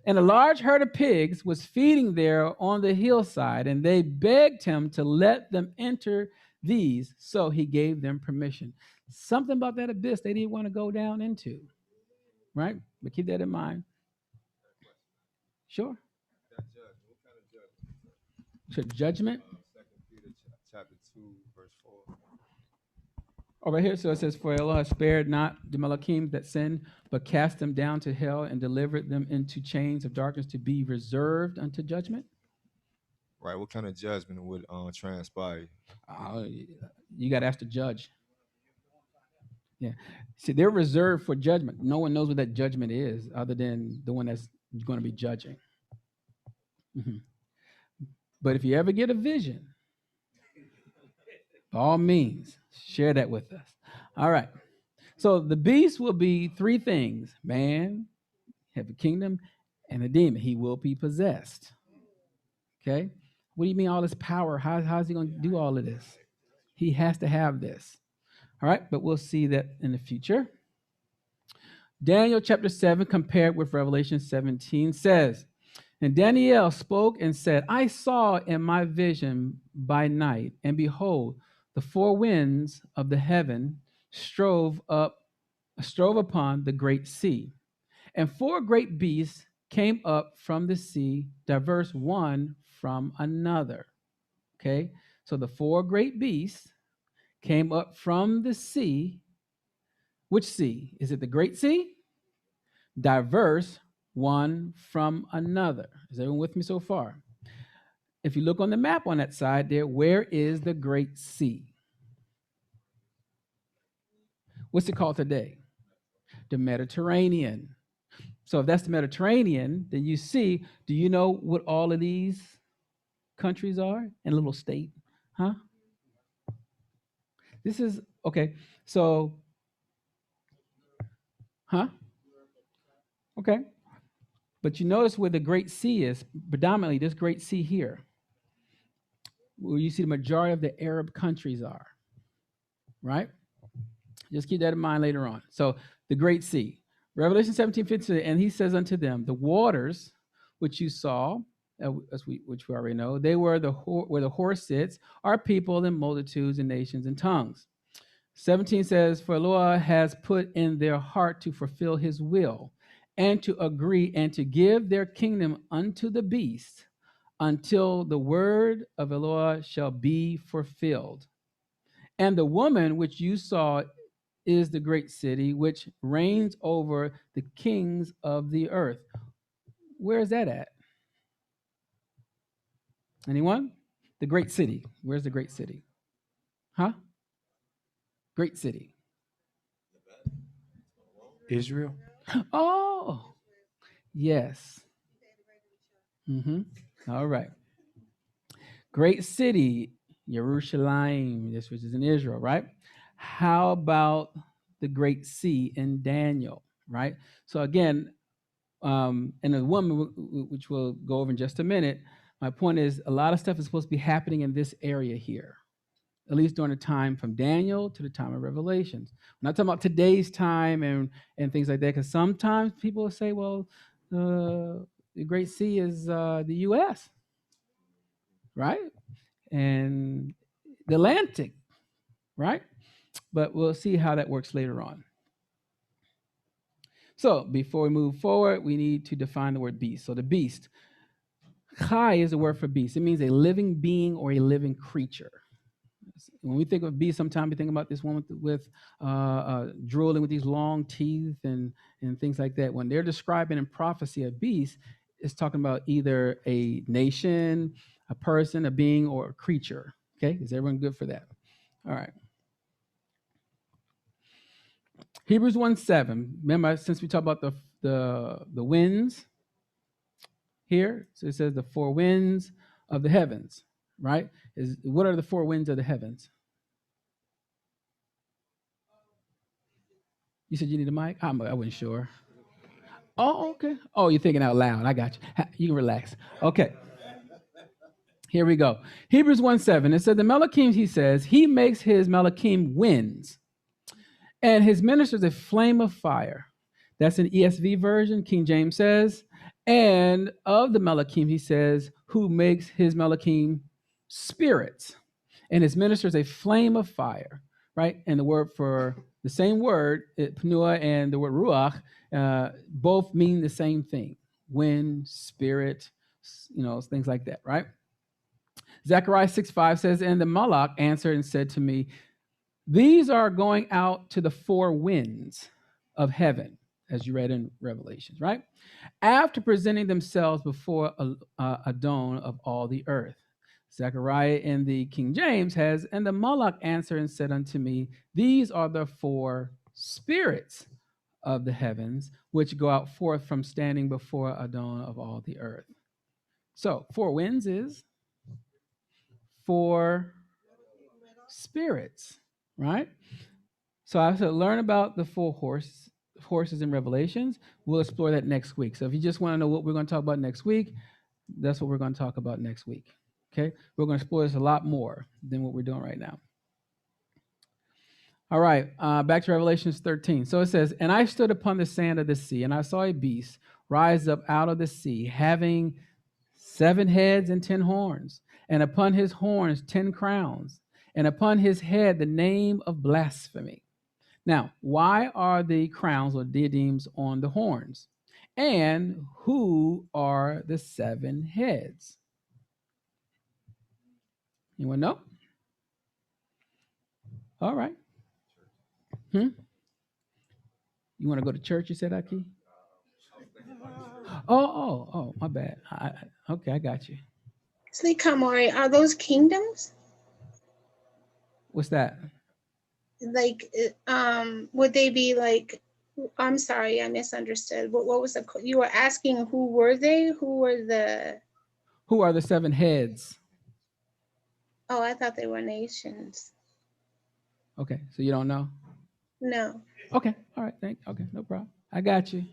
And a large herd of pigs was feeding there on the hillside, and they begged him to let them enter these. So he gave them permission. Something about that abyss they didn't want to go down into, right? But keep that in mind. Sure. Judgment. 2 Peter chapter 2, verse 4. Oh, right here. So it says, for Allah spared not the Malachim that sinned, but cast them down to hell and delivered them into chains of darkness to be reserved unto judgment. Right. What kind of judgment would transpire? You got to ask the judge. Yeah. See, they're reserved for judgment. No one knows what that judgment is other than the one that's going to be judging. Mm-hmm. But if you ever get a vision, by all means, share that with us. All right. So the beast will be three things: man, have a kingdom, and a demon. He will be possessed. Okay. What do you mean all this power? How's he going to do all of this? He has to have this. All right. But we'll see that in the future. Daniel chapter 7 compared with Revelation 17 says, and Daniel spoke and said, I saw in my vision by night, and behold, the four winds of the heaven strove upon the great sea. And four great beasts came up from the sea, diverse one from another. Okay, so the four great beasts came up from the sea. Which sea? Is it the Great Sea? Diverse one from another. Is everyone with me so far? If you look on the map on that side there, where is the Great Sea? What's it called today? The Mediterranean. So if that's the Mediterranean, then you see, do you know what all of these countries are in a little state? Huh? This is, okay, so, huh? Okay. But you notice where the Great Sea is, predominantly this Great Sea here, where you see the majority of the Arab countries are, right? Just keep that in mind later on. So the Great Sea, Revelation 17:15, and he says unto them, the waters which you saw, which we already know, they were where the horse sits, are people and multitudes and nations and tongues. 17 says, for Yahuah has put in their heart to fulfill his will, and to agree and to give their kingdom unto the beast, until the word of Yahuah shall be fulfilled. And the woman which you saw is the great city, which reigns over the kings of the earth. Where is that at? Anyone? The great city. Where's the great city? Huh? Great city. Israel? Oh, yes. Mm-hmm. All right. Great city, Jerusalem, this which is in Israel, right? How about the Great Sea in Daniel, right? So again, and the woman, which we'll go over in just a minute, my point is a lot of stuff is supposed to be happening in this area here, at least during the time from Daniel to the time of Revelations. I'm not talking about today's time and things like that, because sometimes people will say, well, the Great Sea is the U.S., right? And the Atlantic, right? But we'll see how that works later on. So before we move forward, we need to define the word beast. So the beast, chai is the word for beast. It means a living being or a living creature. When we think of beast, sometimes we think about this one with drooling with these long teeth and things like that. When they're describing in prophecy a beast, it's talking about either a nation, a person, a being, or a creature. Okay, is everyone good for that? All right. Hebrews 1:7. Remember, since we talked about the winds here, so it says the four winds of the heavens, right? What are the four winds of the heavens? You said you need a mic? I wasn't sure. Oh, okay. Oh, you're thinking out loud. I got you. You can relax. Okay. Here we go. Hebrews 1:7. It said the Malachim, he says, he makes his Malachim winds And his ministers a flame of fire. That's an ESV version, King James says. And of the Malachim, he says, who makes his Malachim spirits, and his ministers a flame of fire, right? And the word for the same word, pneuma, and the word ruach, both mean the same thing: wind, spirit, things like that, right? Zechariah 6:5 says, and the Malach answered and said to me, these are going out to the four winds of heaven, as you read in Revelations, right? After presenting themselves before Adon of all the earth. Zechariah in the King James has, and the Malach answered and said unto me, these are the four spirits of the heavens, which go out forth from standing before Adon of all the earth. So, four winds is four spirits, right? So I have to learn about the four horses in Revelations. We'll explore that next week. So if you just want to know what we're going to talk about next week, that's what we're going to talk about next week. Okay? We're going to explore this a lot more than what we're doing right now. All right, back to Revelations 13. So it says, and I stood upon the sand of the sea, and I saw a beast rise up out of the sea, having 7 heads and 10 horns, and upon his horns 10 crowns, and upon his head the name of blasphemy. Now, why are the crowns or diadems on the horns? And who are the 7 heads? Anyone know? All right. You want to go to church, you said, Aki? Oh, my bad. Okay, I got you. Slicha Moreh, are those kingdoms? What's that? Like, would they be like, I'm sorry, I misunderstood. What was you were asking who were they? Who are the 7 heads? Oh, I thought they were nations. Okay, so you don't know? No. Okay, all right, okay, no problem. I got you.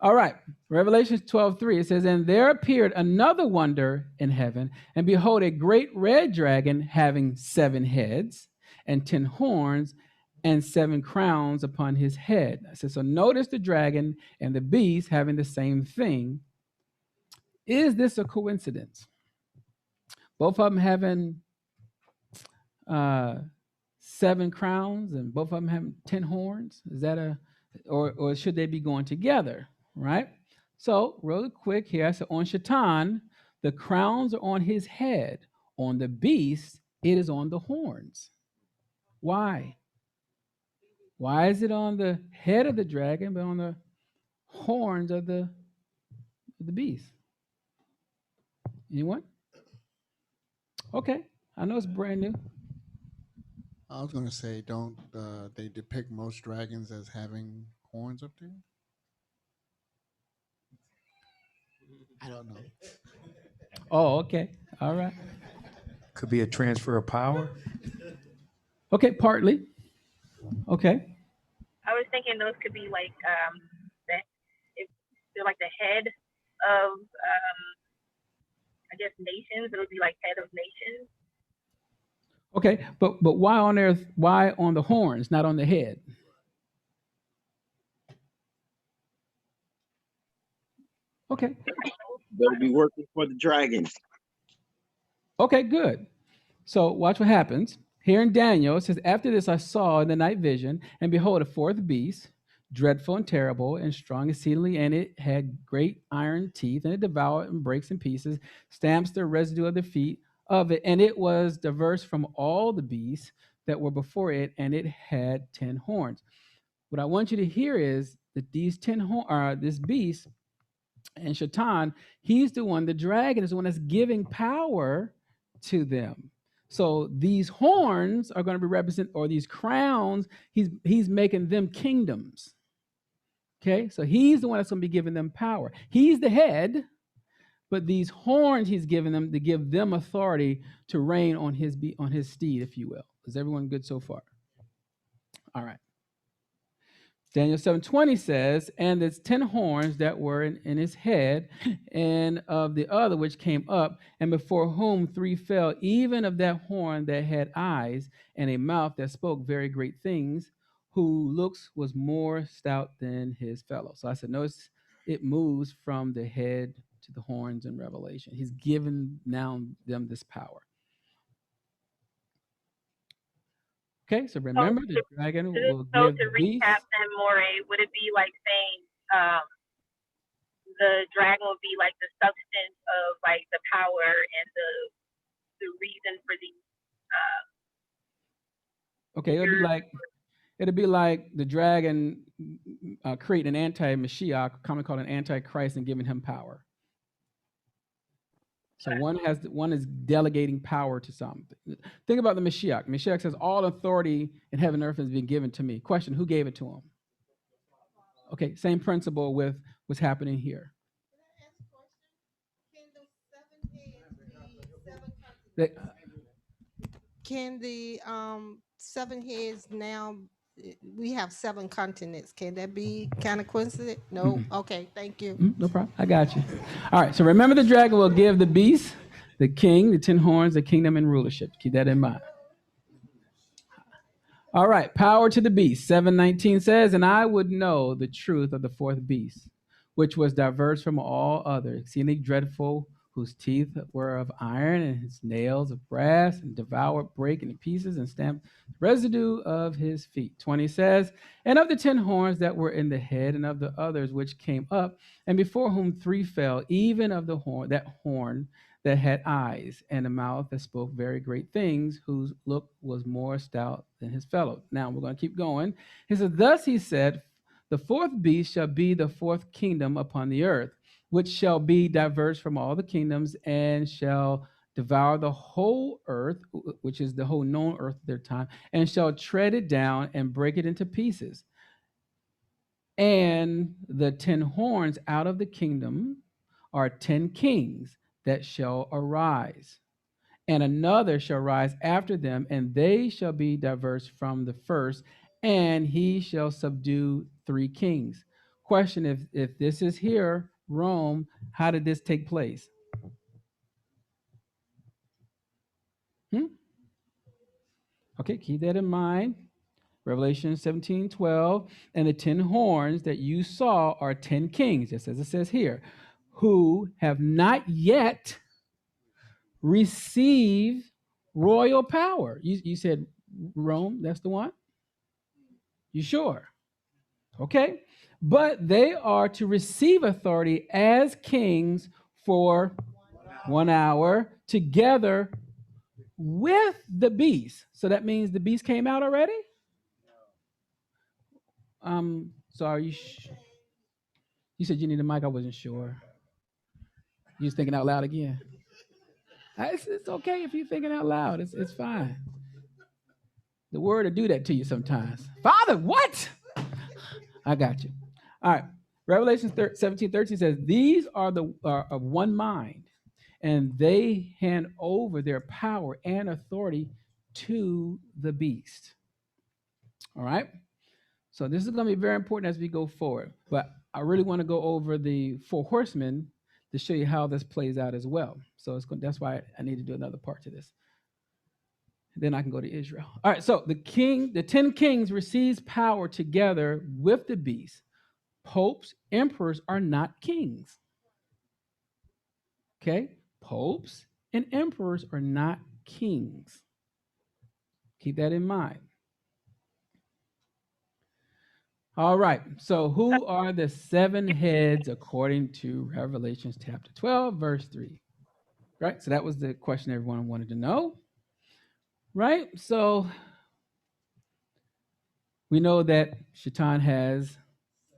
All right, Revelation 12:3, it says, and there appeared another wonder in heaven, and behold, a great red dragon having 7 heads and 10 horns and 7 crowns upon his head. I said, so notice the dragon and the beast having the same thing. Is this a coincidence? Both of them having 7 crowns and both of them having 10 horns? Is that or should they be going together, right? So really quick here, I said on Shaitan, the crowns are on his head. On the beast, it is on the horns. Why? Why is it on the head of the dragon, but on the horns of the beast? Anyone? Okay, I know it's brand new. I was going to say, don't they depict most dragons as having horns up there? I don't know. Oh, okay. All right. Could be a transfer of power. Okay, partly. Okay. I was thinking those could be like if they're like the head of I guess nations. It would be like head of nations. Okay, but why on earth? Why on the horns, not on the head? Okay. They'll be working for the dragons. Okay, good. So watch what happens. Here in Daniel, it says, after this I saw in the night vision, and behold, a 4th beast, dreadful and terrible and strong exceedingly, and it had great iron teeth, and it devoured and breaks in pieces, stamps the residue of the feet of it, and it was diverse from all the beasts that were before it, and it had 10 horns. What I want you to hear is that these 10 horns, this beast and Shaitan, he's the one, the dragon is the one that's giving power to them. So these horns are going to be represent, or these crowns, he's making them kingdoms. Okay, so he's the one that's going to be giving them power. He's the head, but these horns he's giving them to give them authority to reign on his steed, if you will. Is everyone good so far? All right. Daniel 7:20 says, and there's 10 horns that were in his head, and of the other which came up, and before whom 3 fell, even of that horn that had eyes and a mouth that spoke very great things, who looks was more stout than his fellow. So I said, notice it moves from the head to the horns in Revelation. He's given now them this power. Okay, so remember the dragon will So give to the beast. recap then, Moreh, would it be like saying the dragon would be like the substance of like the power and the reason for the Okay, it'll be like the dragon creating an anti-Mashiach, commonly called an antichrist, and giving him power. So one is delegating power to something. Think about the Mashiach. Mashiach says, all authority in heaven and earth has been given to me. Question, who gave it to him? Okay, same principle with what's happening here. Can the 7 heads now, we have 7 continents. Can that be kind of coincident? No. Okay, thank you. No problem. I got you. All right, so remember the dragon will give the beast, the king, the 10 horns, the kingdom, and rulership. Keep that in mind. All right, power to the beast. 7:19 says, and I would know the truth of the fourth beast, which was diverse from all others, exceedingly dreadful, whose teeth were of iron and his nails of brass, and devoured, brake in pieces, and stamped the residue of his feet. 20 says, and of the 10 horns that were in the head, and of the others which came up, and before whom 3 fell, even of the horn that had eyes, and a mouth that spoke very great things, whose look was more stout than his fellow. Now we're going to keep going. He said, thus he said, the fourth beast shall be the fourth kingdom upon the earth, which shall be diverse from all the kingdoms, and shall devour the whole earth, which is the whole known earth at their time, and shall tread it down and break it into pieces. And the 10 horns out of the kingdom are 10 kings that shall arise, and another shall rise after them, and they shall be diverse from the first, and he shall subdue 3 kings. Question, if this is here, Rome, how did this take place? Okay, keep that in mind. Revelation 17:12, and the 10 horns that you saw are 10 kings, just as it says here, who have not yet received royal power. You said Rome, that's the one? You sure? Okay. But they are to receive authority as kings for 1 hour together with the beast. So that means the beast came out already? So are you you said you need a mic? I wasn't sure. You was thinking out loud again. It's okay if you're thinking out loud. It's fine. The word will do that to you sometimes. Father, what? I got you. All right. Revelation 17:13 says, these are of one mind, and they hand over their power and authority to the beast. All right. So this is going to be very important as we go forward. But I really want to go over the 4 horsemen to show you how this plays out as well. So that's why I need to do another part to this. Then I can go to Israel. All right, so the 10 kings receives power together with the beast. Popes, emperors are not kings. Okay? Popes and emperors are not kings. Keep that in mind. All right, so who are the 7 heads according to Revelation chapter 12, verse 3? Right, so that was the question everyone wanted to know. Right, so we know that Shaitan has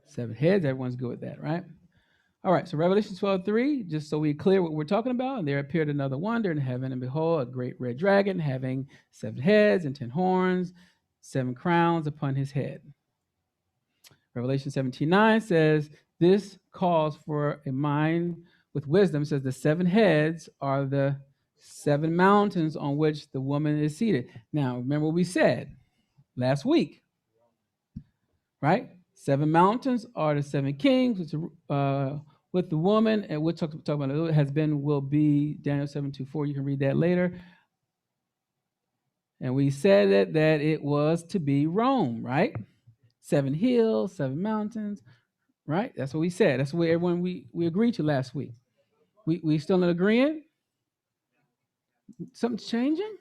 7 heads. Everyone's good with that, right? All right, so Revelation 12:3, just so we're clear what we're talking about. And there appeared another wonder in heaven, and behold, a great red dragon having 7 heads and 10 horns, 7 crowns upon his head. Revelation 17:9 says, this calls for a mind with wisdom. It says the 7 heads are the 7 mountains on which the woman is seated. Now, remember what we said last week, right? 7 mountains are the 7 kings, which with the woman, and we'll talk about it, has been, will be, Daniel 7:2-4. You can read that later. And we said that it was to be Rome, right? 7 hills, 7 mountains, right? That's what we said. That's what everyone we agreed to last week. We still not agreeing? Something's changing?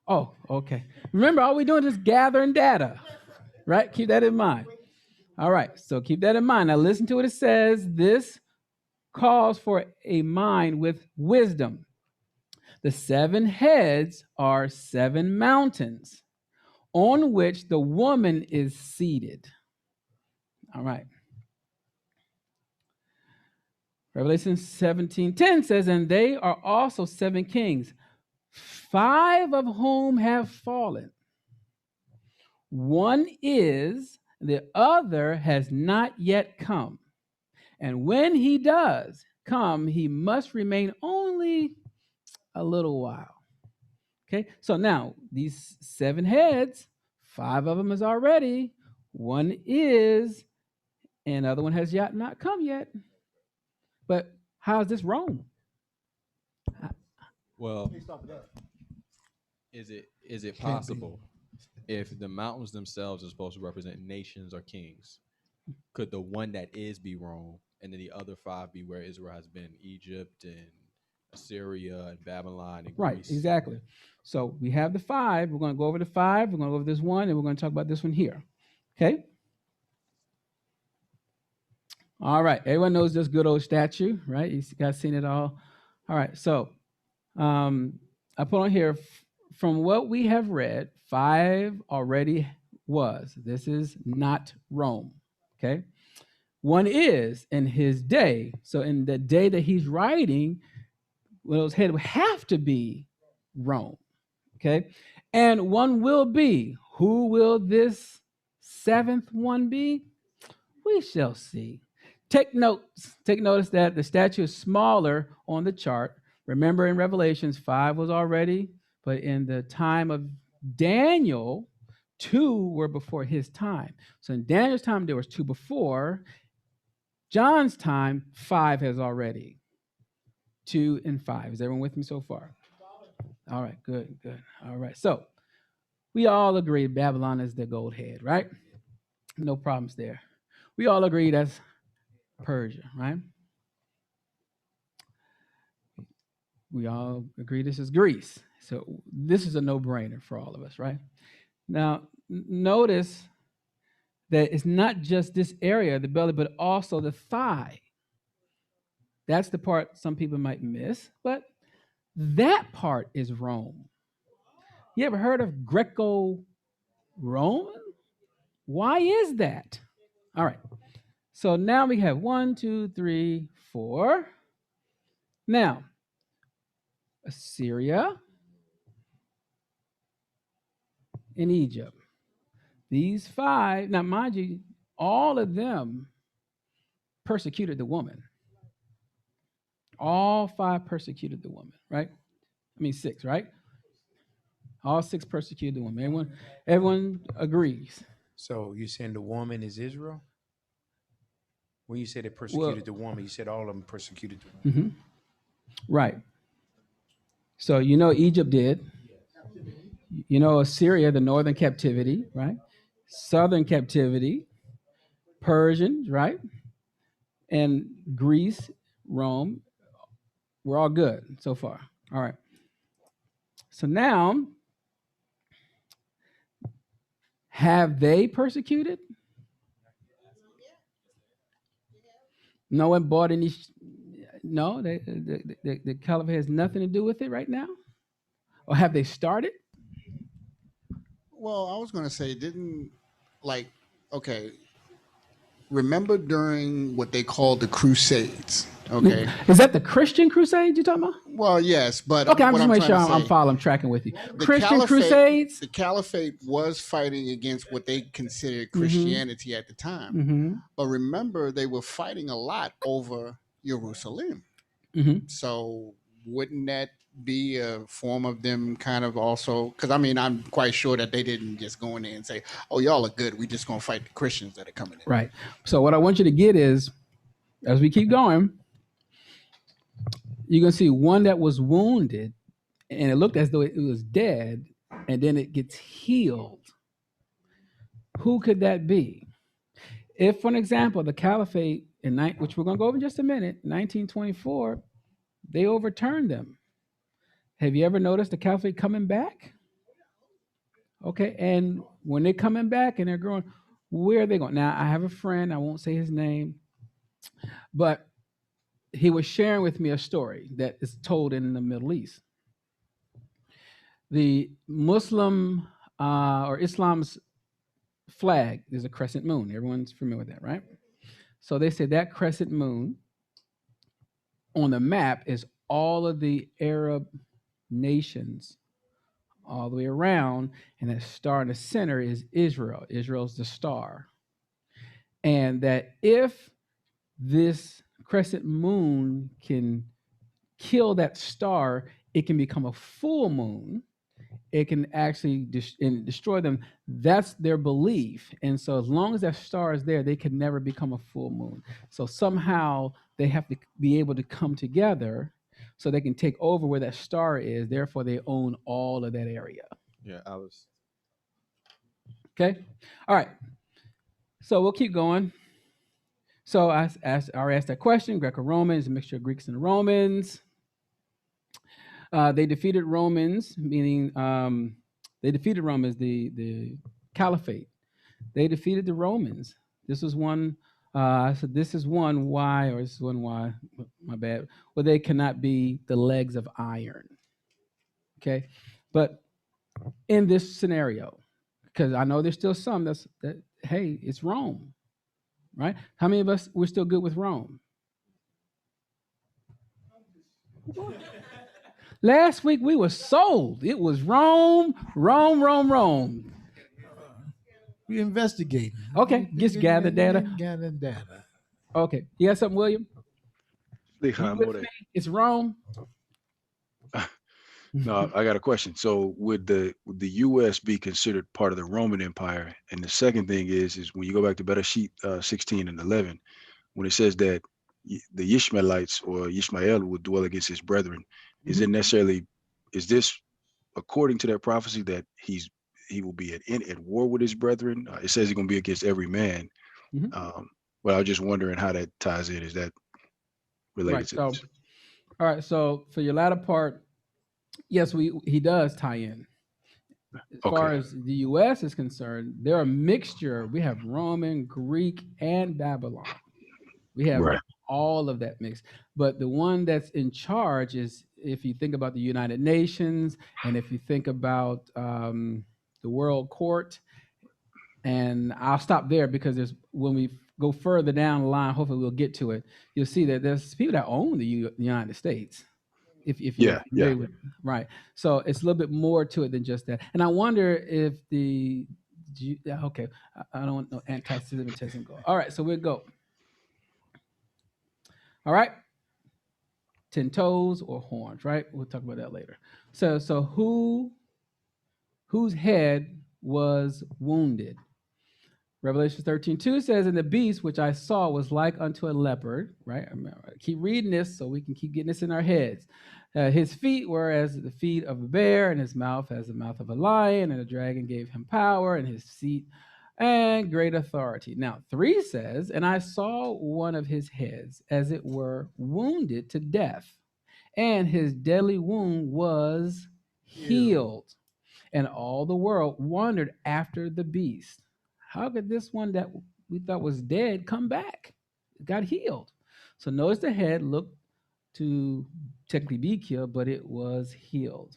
Oh, okay. Remember, all we're doing is gathering data, right? Keep that in mind. All right, so keep that in mind. Now listen to what it says. This calls for a mind with wisdom. The 7 heads are 7 mountains on which the woman is seated. All right. Revelation 17:10 says, and they are also 7 kings, 5 of whom have fallen. One is, the other has not yet come. And when he does come, he must remain only a little while. Okay, so now these 7 heads, 5 of them is already, one is, and the other one has yet not come yet. But how is this Rome? Well, is it possible if the mountains themselves are supposed to represent nations or kings, could the one that is be Rome, and then the other 5 be where Israel has been, Egypt and Assyria and Babylon and Greece? Right, exactly. So we have the 5. We're going to go over the 5. We're going to go over this one, and we're going to talk about this one here. Okay? All right. Everyone knows this good old statue, right? You guys seen it all? All right. So I put on here, from what we have read, 5 already was. This is not Rome. Okay? One is in his day. So in the day that he's writing, those heads would have to be Rome. Okay? And one will be. Who will this 7th one be? We shall see. Take notice that the statue is smaller on the chart. Remember, in Revelations, 5 was already, but in the time of Daniel, 2 were before his time. So in Daniel's time, there was 2 before. John's time, 5 has already. 2 and 5. Is everyone with me so far? All right, good. All right, so we all agree Babylon is the gold head, right? No problems there. We all agree that's Persia, right? We all agree this is Greece. So this is a no-brainer for all of us, right? Now, notice that it's not just this area, the belly, but also the thigh. That's the part some people might miss, but that part is Rome. You ever heard of Greco-Roman? Why is that? All right. So now we have 1, 2, 3, 4. Now, Assyria and Egypt. These 5, now mind you, all of them persecuted the woman. All 5 persecuted the woman, right? 6, right? All 6 persecuted the woman. Everyone agrees. So you're saying the woman is Israel? When you said they persecuted the woman, you said all of them persecuted the woman. Mm-hmm. Right. So Egypt did. Assyria, the northern captivity, right? Southern captivity, Persians, right? And Greece, Rome. We're all good so far. All right. So now, have they persecuted? No one bought any. No, the Caliphate has nothing to do with it right now? Or have they started? Well, I was going to say, remember during what they called the Crusades, okay? Is that the Christian Crusades you're talking about? Well, yes, but okay, I'm just making sure I'm tracking with you. Christian Crusades? The Caliphate was fighting against what they considered Christianity at the time. Mm-hmm. But remember, they were fighting a lot over Jerusalem. Mm-hmm. So wouldn't that be a form of them kind of also, because I'm quite sure that they didn't just go in there and say, oh, y'all are good, we just gonna fight the Christians that are coming in. Right. So what I want you to get is, as we keep going, you're gonna see one that was wounded and it looked as though it was dead, and then it gets healed. Who could that be? If, for an example, the Caliphate, which we're going to go over in just a minute, 1924, they overturned them. Have you ever noticed the Caliphate coming back? Okay, and when they're coming back and they're growing, where are they going? Now, I have a friend, I won't say his name, but he was sharing with me a story that is told in the Middle East. The Muslim or Islam's flag is a crescent moon. Everyone's familiar with that, right? So they say that crescent moon on the map is all of the Arab nations all the way around, and that star in the center is Israel. Israel's the star. And that if this crescent moon can kill that star, it can become a full moon. It can actually destroy them. That's their belief. And so as long as that star is there, they can never become a full moon. So somehow they have to be able to come together so they can take over where that star is. Therefore, they own all of that area. Yeah, I was. Okay. All right. So we'll keep going. So I already asked that question. Greco-Romans, a mixture of Greeks and Romans. They defeated Romans, meaning they defeated Romans, the Caliphate. They defeated the Romans. This was one. I said this is one why, or this is one why. My bad. Well, they cannot be the legs of iron. Okay, but in this scenario, because I know there's still some that hey, it's Rome, right? How many of us we're still good with Rome? Last week we were sold. It was Rome, Rome, Rome, Rome. We investigate. Okay, just gather data. Gather data. Okay, you got something, William? You with me? It's Rome. No, I got a question. So would the U.S. be considered part of the Roman Empire? And the second thing is when you go back to Bereshit 16 and 11, when it says that the Ishmaelites or Ishmael would dwell against his brethren, is it necessarily, is this according to that prophecy that he will be at war with his brethren? It says he's going to be against every man. But I was just wondering how that ties in. Is that related to this? All right. So for your latter part, yes, he does tie in. As far as the U.S. is concerned, they're a mixture. We have Roman, Greek, and Babylon. We have all of that mix. But the one that's in charge is, if you think about the United Nations, and if you think about the World Court, and I'll stop there because when we go further down the line, hopefully we'll get to it, you'll see that there's people that own the United States. If you're familiar with, right. So it's a little bit more to it than just that. And I wonder if I don't want no anti-Semitism go. All right, so we'll go. All right. 10 toes or horns, right? We'll talk about that later. So whose head was wounded? Revelation 13:2 says, and the beast which I saw was like unto a leopard, right? Keep reading this so we can keep getting this in our heads. His feet were as the feet of a bear, and his mouth as the mouth of a lion, and the dragon gave him power, and his seat and great authority. Now, 3 says, and I saw one of his heads as it were wounded to death, and his deadly wound was healed. And all the world wondered after the beast. How could this one that we thought was dead come back? It got healed. So notice the head looked to technically be killed, but it was healed.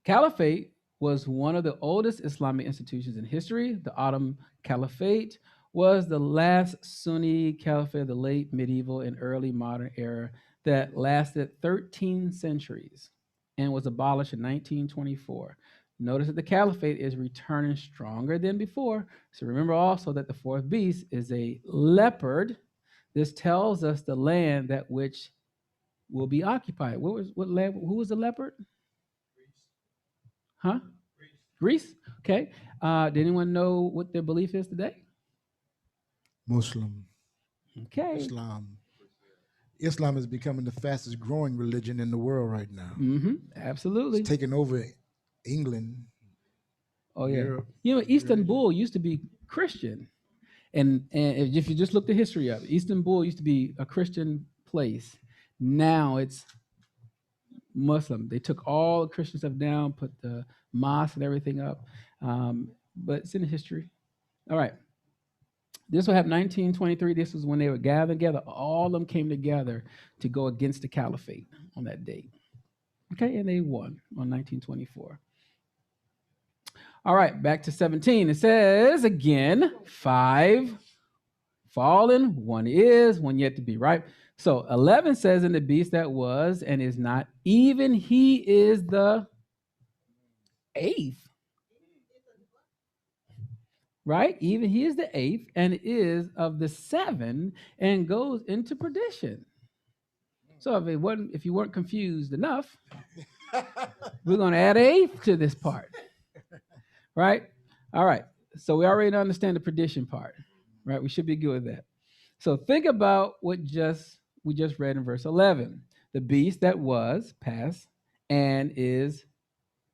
Caliphate was one of the oldest Islamic institutions in history. The Ottoman Caliphate was the last Sunni caliphate of the late medieval and early modern era that lasted 13 centuries and was abolished in 1924. Notice that the caliphate is returning stronger than before. So remember also that the fourth beast is a leopard. This tells us the land that which will be occupied. Who was the leopard? Huh? Greece. Okay. Did anyone know what their belief is today? Muslim. Okay. Islam is becoming the fastest growing religion in the world right now. Absolutely. It's taking over England Oh yeah. Europe. You know, Istanbul used to be Christian, and if you just look the history of it, Istanbul used to be a Christian place. Now it's Muslim. They took all the Christian stuff down, put the mosque and everything up, but it's in the history. All right. This will have 1923. This was when they were gathered together. All of them came together to go against the Caliphate on that date. Okay, and they won on 1924. All right, back to 17. It says again, 5 fallen, 1 is, 1 yet to be, right? So 11 says, in the beast that was and is not, even he is the 8th. Right? Even he is the 8th and is of the 7 and goes into perdition. So if you weren't confused enough, we're going to add 8th to this part. Right? All right. So we already understand the perdition part. Right? We should be good with that. So think about what we just read in verse 11. The beast that was past and is,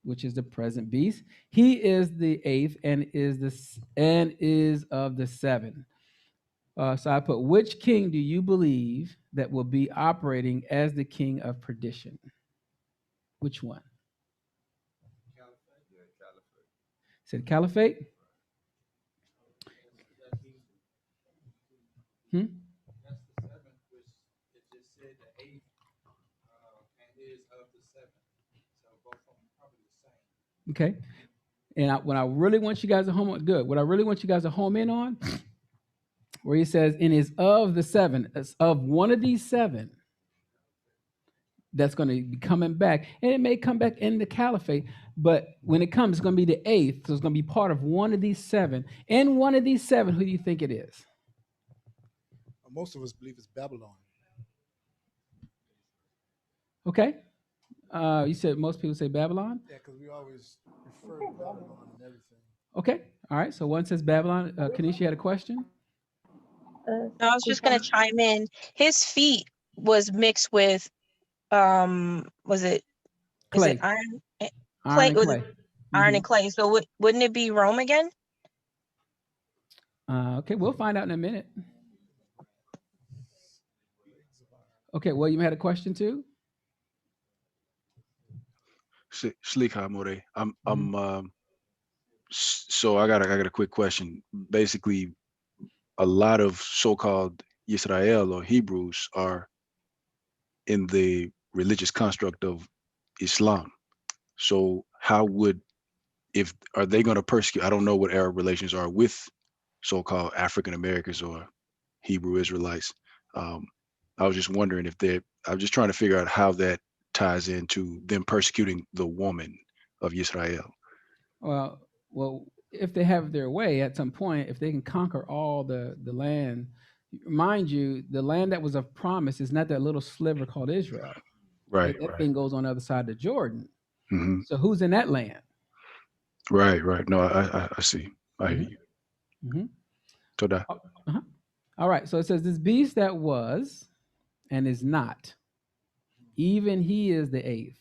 which is the present beast. He is the 8th and is of the 7. So I put, which king do you believe that will be operating as the king of perdition? Which one? Said Caliphate? Hmm? That's the 7th, which it just said the 8th and is of the 7th. So both of them probably the same. Okay. And what I really want you guys to what I really want you guys to home in on, where he says, and is of the 7, it's of one of these 7 that's going to be coming back. And it may come back in the Caliphate, but when it comes, it's going to be the 8th. So it's going to be part of one of these 7. And one of these 7, who do you think it is? Most of us believe it's Babylon. Okay. You said most people say Babylon? Yeah, because we always refer to Babylon and everything. Okay. All right. So one says Babylon. Kanisha had a question? I was just going to chime in. His feet was mixed with, was it clay? Is it iron? Iron and clay. Iron and clay. So wouldn't it be Rome again? Okay. We'll find out in a minute. Okay. William had a question too? Shlicha Moreh. So I got a quick question. Basically, a lot of so-called Israel or Hebrews are in the religious construct of Islam. So how are they going to persecute? I don't know what Arab relations are with so-called African Americans or Hebrew Israelites. I was just wondering I'm just trying to figure out how that ties into them persecuting the woman of Israel. Well, if they have their way at some point, if they can conquer all the land, mind you, the land that was of promise is not that little sliver called Israel. Right. That thing goes on the other side of Jordan. Mm-hmm. So who's in that land? Right. No, I see. I hear you. Mm-hmm. Toda. Uh-huh. All right. So it says this beast that was and is not, even he is the 8th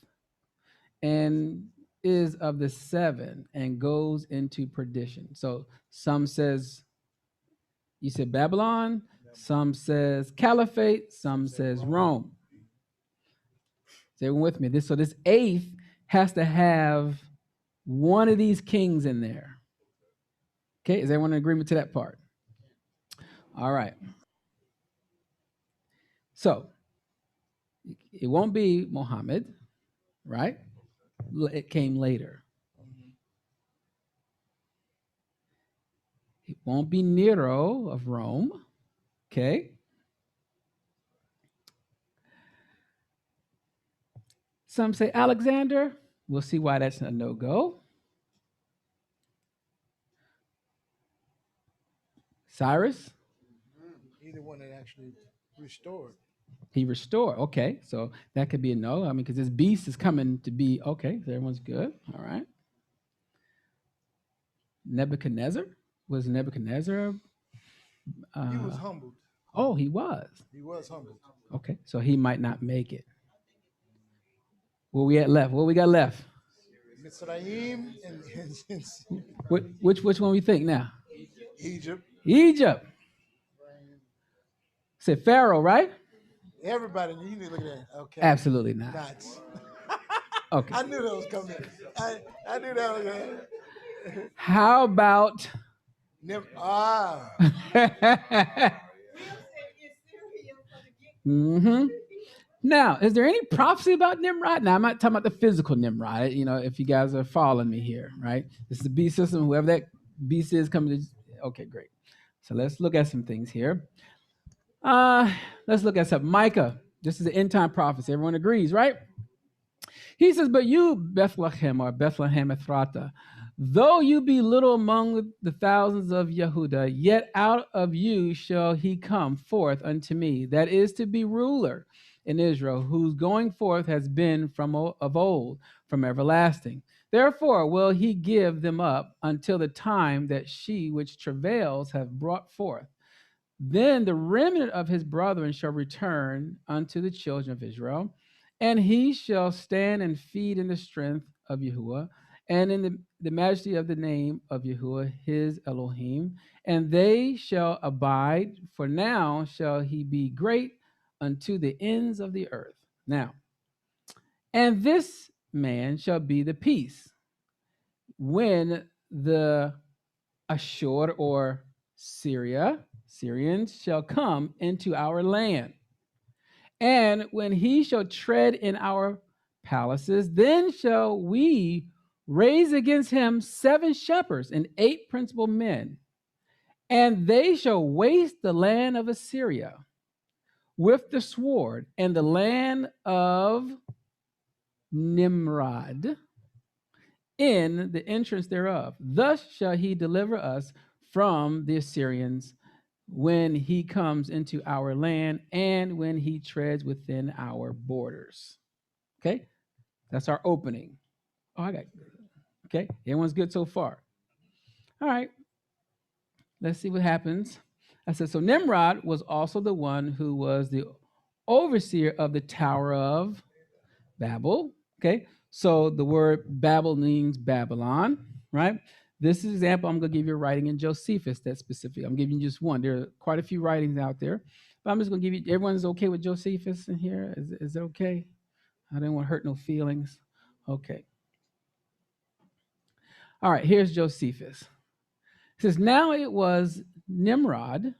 and is of the 7 and goes into perdition. So some says, you said Babylon, some says Caliphate, some says Rome. Say everyone with me. So this 8th has to have one of these kings in there. Okay, is everyone in agreement to that part? All right. So it won't be Muhammad, right? It came later. It won't be Nero of Rome. Okay. Some say Alexander. We'll see why that's a no-go. Cyrus? Either one that actually restored. He restored. Okay, so that could be a no. I mean, because this beast is coming to be, okay, so everyone's good. All right. Nebuchadnezzar? Was Nebuchadnezzar? He was humbled. Oh, he was. He was humbled. Okay, so he might not make it. What we got left? Mitzrayim and Which one we think now? Egypt. Egypt. Say Pharaoh, right? Everybody, you need to look at that. Okay. Absolutely not. Nuts. Okay. I knew that was coming. I knew that was coming. How about mm-hmm. Now, is there any prophecy about Nimrod? Now, I'm not talking about the physical Nimrod. You know, if you guys are following me here, right? This is the beast system. Whoever that beast is coming to. Okay, great. So let's look at some things here. Let's look at some Micah. This is the end time prophecy. Everyone agrees, right? He says, "But you, Bethlehem or Bethlehem Ephrata, though you be little among the thousands of Yehudah, yet out of you shall he come forth unto me, that is to be ruler in Israel, whose going forth has been from of old, from everlasting. Therefore will he give them up until the time that she which travails have brought forth. Then the remnant of his brethren shall return unto the children of Israel, and he shall stand and feed in the strength of Yahuah, and in the majesty of the name of Yahuah, his Elohim, and they shall abide, for now shall he be great unto the ends of the earth. Now, and this man shall be the peace when the Ashur or Syrians shall come into our land. And when he shall tread in our palaces, then shall we raise against him 7 shepherds and 8 principal men, and they shall waste the land of Assyria with the sword, and the land of Nimrod in the entrance thereof. Thus shall he deliver us from the Assyrians when he comes into our land and when he treads within our borders." Okay, that's our opening. Oh, I got okay. Everyone's good so far. All right, let's see what happens. I said, so Nimrod was also the one who was the overseer of the Tower of Babel. Okay, so the word Babel means Babylon, right? This is example, I'm going to give you a writing in Josephus that's specific. I'm giving you just one. There are quite a few writings out there, but I'm just going to give you, everyone's okay with Josephus in here? Is it okay? I didn't want to hurt no feelings. Okay. All right, here's Josephus. It says, now it was Nimrod,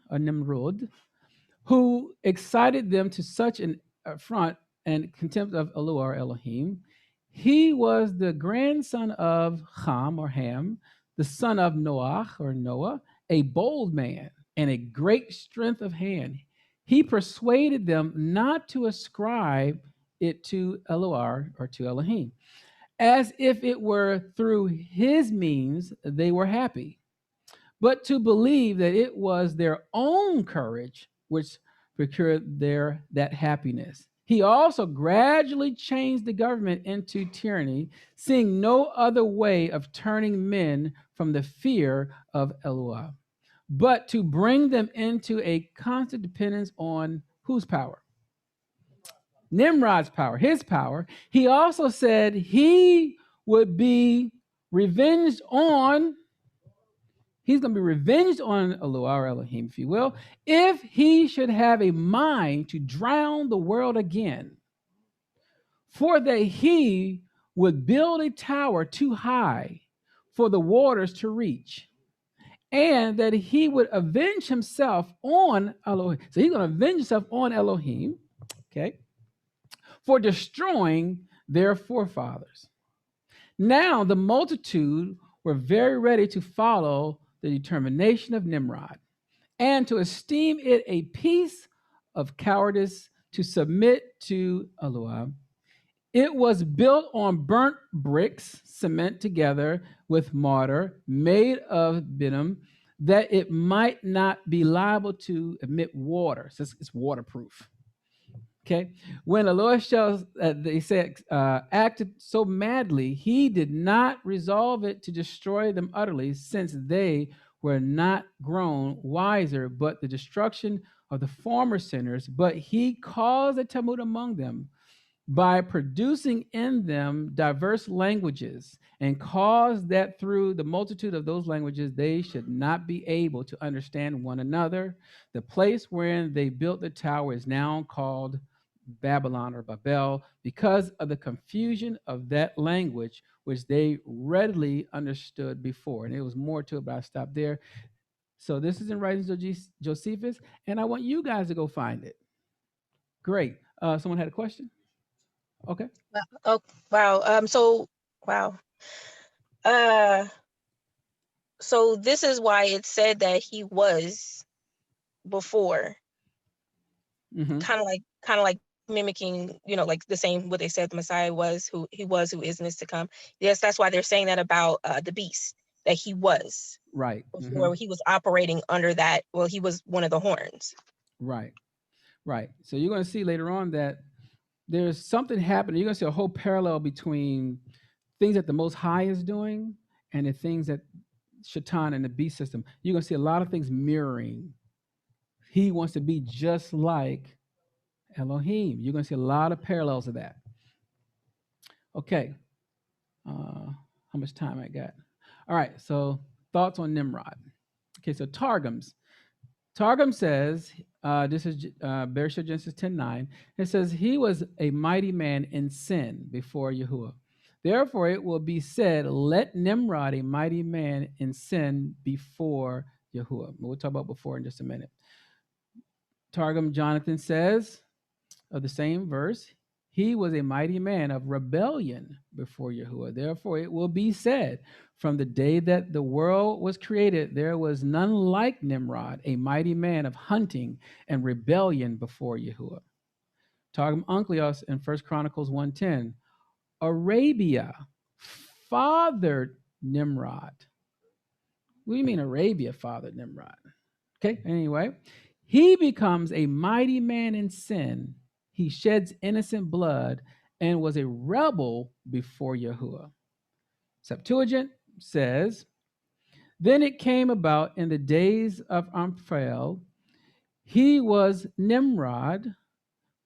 who excited them to such an affront and contempt of Elohim, Elohim. He was the grandson of Ham, the son of Noah, a bold man and a great strength of hand. He persuaded them not to ascribe it to Eloah or to Elohim, as if it were through his means they were happy, but to believe that it was their own courage which procured that happiness. He also gradually changed the government into tyranny, seeing no other way of turning men from the fear of Eloah, but to bring them into a constant dependence on whose power? Nimrod's power, his power. He also said he would be revenged on, he's going to be revenged on Eloah or Elohim, if you will, if he should have a mind to drown the world again. For that he would build a tower too high for the waters to reach, and that he would avenge himself on Elohim. So he's going to avenge himself on Elohim, okay, for destroying their forefathers. Now the multitude were very ready to follow the determination of Nimrod, and to esteem it a piece of cowardice to submit to Eloah. It was built on burnt bricks, cement together with mortar, made of bitumen, that it might not be liable to emit water. So it's waterproof. Okay. When Eloah shall, they said, acted so madly, he did not resolve it to destroy them utterly, since they were not grown wiser, but the destruction of the former sinners. But he caused a tumult among them, by producing in them diverse languages, and caused that through the multitude of those languages they should not be able to understand one another. The place wherein they built the tower is now called Babylon or Babel, because of the confusion of that language which they readily understood before. And it was more to it, but I stopped there. So this is in writings of Josephus, and I want you guys to go find it. Great. Someone had a question? Okay. Oh, wow. Wow. So this is why it said that he was before, kind of like mimicking, like the same what they said the Messiah was, who he was, who is and is to come. Yes, that's why they're saying that about the beast, that he was right before he was operating under that. Well, he was one of the horns. Right. So you're going to see later on that there's something happening. You're going to see a whole parallel between things that the Most High is doing and the things that Shaitan and the beast system. You're going to see a lot of things mirroring. He wants to be just like Elohim. You're going to see a lot of parallels of that. Okay. How much time I got? All right. So thoughts on Nimrod. Okay. So Targums. Targum says, this is Bereshit Genesis 10:9. It says, he was a mighty man in sin before Yahuah. Therefore, it will be said, let Nimrod, a mighty man in sin before Yahuah. We'll talk about before in just a minute. Targum Jonathan says, of the same verse, he was a mighty man of rebellion before Yahuah. Therefore, it will be said, from the day that the world was created, there was none like Nimrod, a mighty man of hunting and rebellion before Yahuah. Targum Onkelos in 1 Chronicles 1:10, Arabia fathered Nimrod. What do you mean Arabia fathered Nimrod? Okay, anyway, he becomes a mighty man in sin. He sheds innocent blood and was a rebel before Yahuah. Septuagint says, then it came about in the days of Amphrael, he was Nimrod,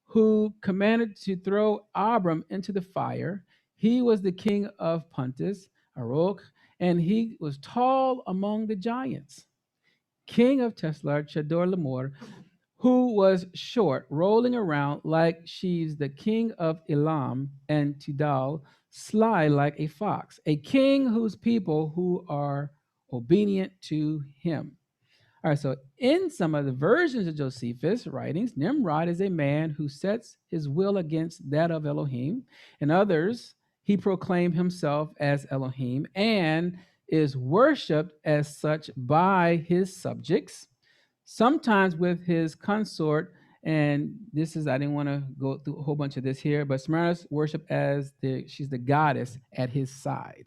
who commanded to throw Abram into the fire. He was the king of Pontus, Arok, and he was tall among the giants. King of Teslar, Chedor Lamor, who was short, rolling around like sheaves, the king of Elam, and Tidal, sly like a fox, a king whose people who are obedient to him. All right, so in some of the versions of Josephus' writings, Nimrod is a man who sets his will against that of Elohim. In others, he proclaimed himself as Elohim and is worshipped as such by his subjects, sometimes with his consort. And this is, I didn't want to go through a whole bunch of this here, but Smyrna's worshiped as she's the goddess at his side,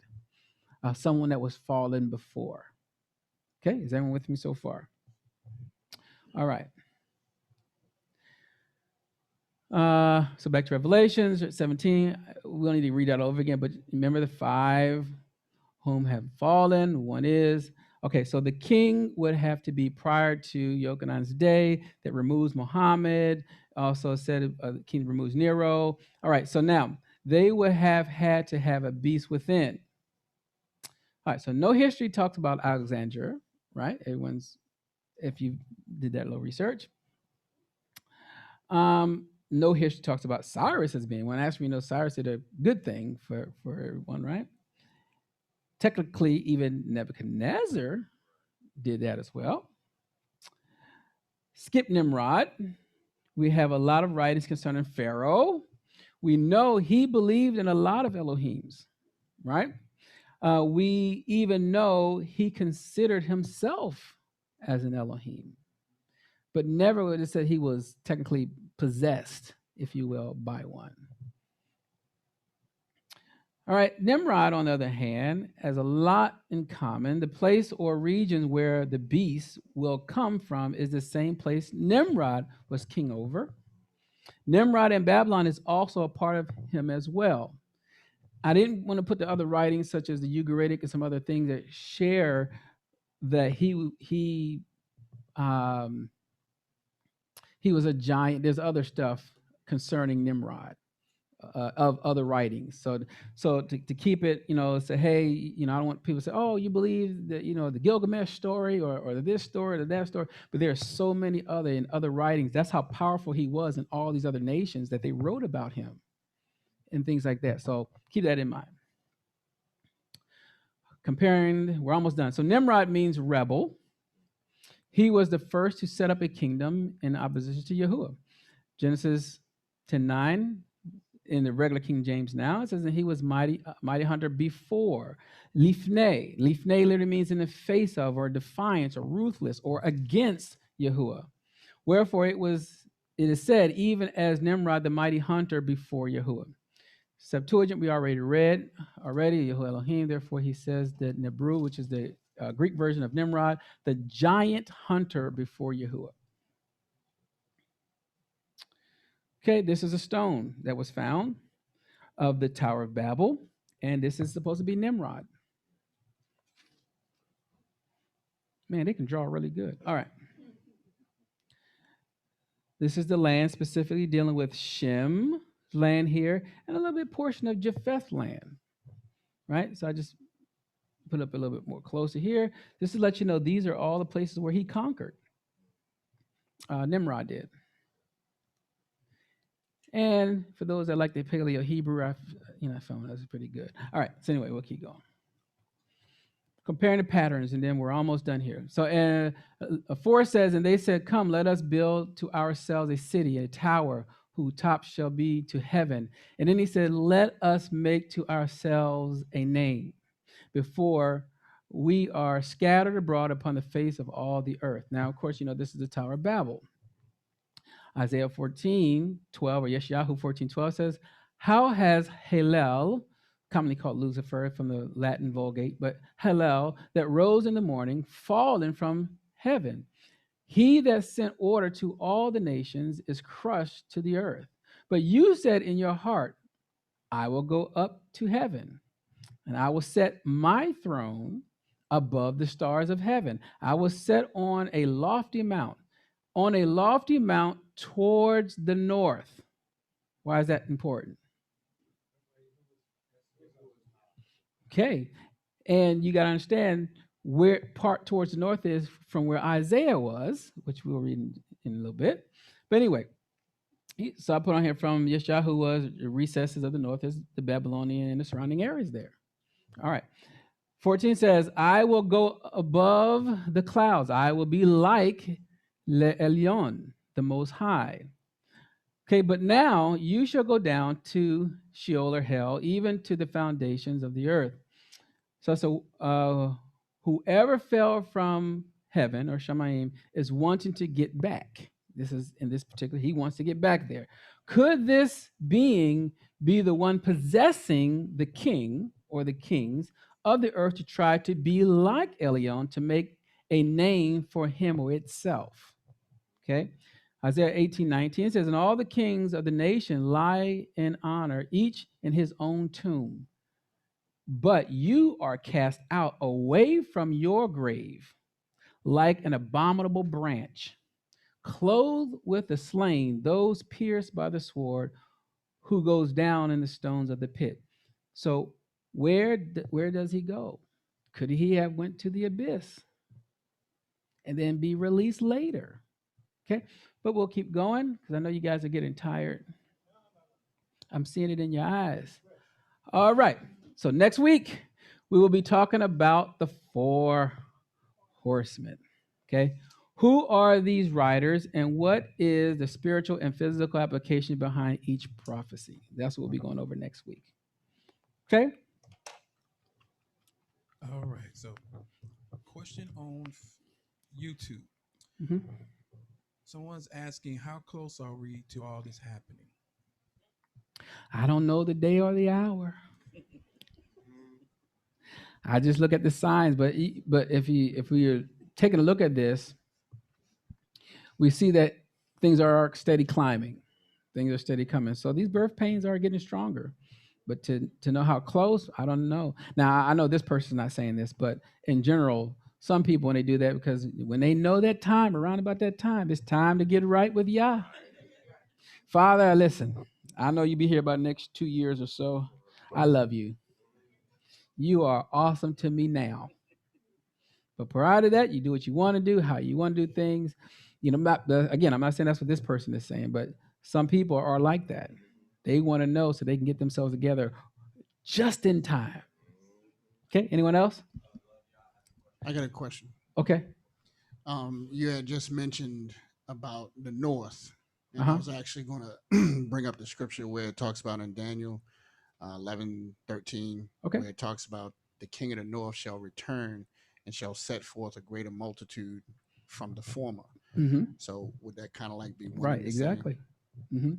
someone that was fallen before. Okay, is everyone with me so far? All right. So back to Revelations 17. We don't need to read that over again, but remember the 5 whom have fallen. One is, okay, so the king would have to be prior to Yochanan's day that removes Muhammad. Also said the king removes Nero. All right, so now they would have had to have a beast within. All right, so no history talks about Alexander, right? If you did that little research. No history talks about Cyrus as being one. Actually, Cyrus did a good thing for everyone, right? Technically, even Nebuchadnezzar did that as well. Skip Nimrod. We have a lot of writings concerning Pharaoh. We know he believed in a lot of Elohims, right? We even know he considered himself as an Elohim, but never would have said he was technically possessed, if you will, by one. All right, Nimrod, on the other hand, has a lot in common. The place or region where the beast will come from is the same place Nimrod was king over. Nimrod in Babylon is also a part of him as well. I didn't want to put the other writings, such as the Ugaritic and some other things that share that he was a giant. There's other stuff concerning Nimrod. of other writings. So to keep it, say, hey, I don't want people to say, oh, you believe that, the Gilgamesh story or this story or that story, but there are so many other writings. That's how powerful he was in all these other nations that they wrote about him and things like that. So keep that in mind. Comparing, we're almost done. So Nimrod means rebel. He was the first to set up a kingdom in opposition to Yahuah. Genesis 10:9 in the regular King James now, it says that he was mighty hunter before. Lifnei. Lifnei literally means in the face of, or defiance, or ruthless, or against Yahuah. Wherefore it is said, even as Nimrod, the mighty hunter before Yahuah. Septuagint we already read Yahuah Elohim. Therefore he says that Nebru, which is the Greek version of Nimrod, the giant hunter before Yahuah. Okay, this is a stone that was found of the Tower of Babel, and this is supposed to be Nimrod. Man, they can draw really good. All right. This is the land specifically dealing with Shem land here, and a little bit portion of Japheth land, right? So I just put up a little bit more closer here. Just to let you know, these are all the places where he conquered. Nimrod did. And for those that like the Paleo Hebrew, I found that's pretty good. All right. So anyway, we'll keep going. Comparing the patterns, and then we're almost done here. So 4 says, and they said, come, let us build to ourselves a city, a tower, whose top shall be to heaven. And then he said, let us make to ourselves a name before we are scattered abroad upon the face of all the earth. Now, of course, this is the Tower of Babel. Isaiah 14:12 or Yeshayahu 14:12 says, how has Hillel, commonly called Lucifer from the Latin Vulgate, but Hillel, that rose in the morning, fallen from heaven? He that sent order to all the nations is crushed to the earth. But you said in your heart, I will go up to heaven, and I will set my throne above the stars of heaven. I will set on a lofty mount towards the north. Why is that important? Okay. And you got to understand where part towards the north is from where Isaiah was, which we'll read in a little bit. But anyway, so I put on here from Yeshayahu was the recesses of the north is the Babylonian and the surrounding areas there. All right. 14 says, I will go above the clouds. I will be like Le Elyon, the Most High. Okay, but now you shall go down to Sheol or hell, even to the foundations of the earth. So whoever fell from heaven or Shamayim is wanting to get back. This is in this particular, he wants to get back there. Could this being be the one possessing the king or the kings of the earth to try to be like Elyon, to make a name for him or itself? Okay. Isaiah 18:19 says, and all the kings of the nation lie in honor, each in his own tomb. But you are cast out away from your grave like an abominable branch, clothed with the slain, those pierced by the sword, who goes down in the stones of the pit. So where does he go? Could he have went to the abyss and then be released later? Okay, but we'll keep going because I know you guys are getting tired. I'm seeing it in your eyes. All right, so next week we will be talking about the 4 horsemen. Okay, who are these riders and what is the spiritual and physical application behind each prophecy? That's what we'll be going over next week. Okay. All right, so a question on YouTube. Mm-hmm. Someone's asking, how close are we to all this happening? I don't know the day or the hour. I just look at the signs, but if we are taking a look at this, we see that things are steady climbing. Things are steady coming. So these birth pains are getting stronger. But to know how close, I don't know. Now, I know this person's not saying this, but in general, some people, when they do that, because when they know that time, around about that time, it's time to get right with Yah. Father, listen, I know you'll be here about next 2 years or so. I love you. You are awesome to me now. But prior to that, you do what you want to do, how you want to do things. You know, I'm not saying that's what this person is saying, but some people are like that. They want to know so they can get themselves together just in time. Okay, anyone else? I got a question. Okay. You had just mentioned about the north, and I was actually going to bring up the scripture where it talks about in Daniel 11:13, okay, where it talks about the king of the north shall return and shall set forth a greater multitude from the former. Mm-hmm. So would that kind of like be one right? Exactly. Mm-hmm.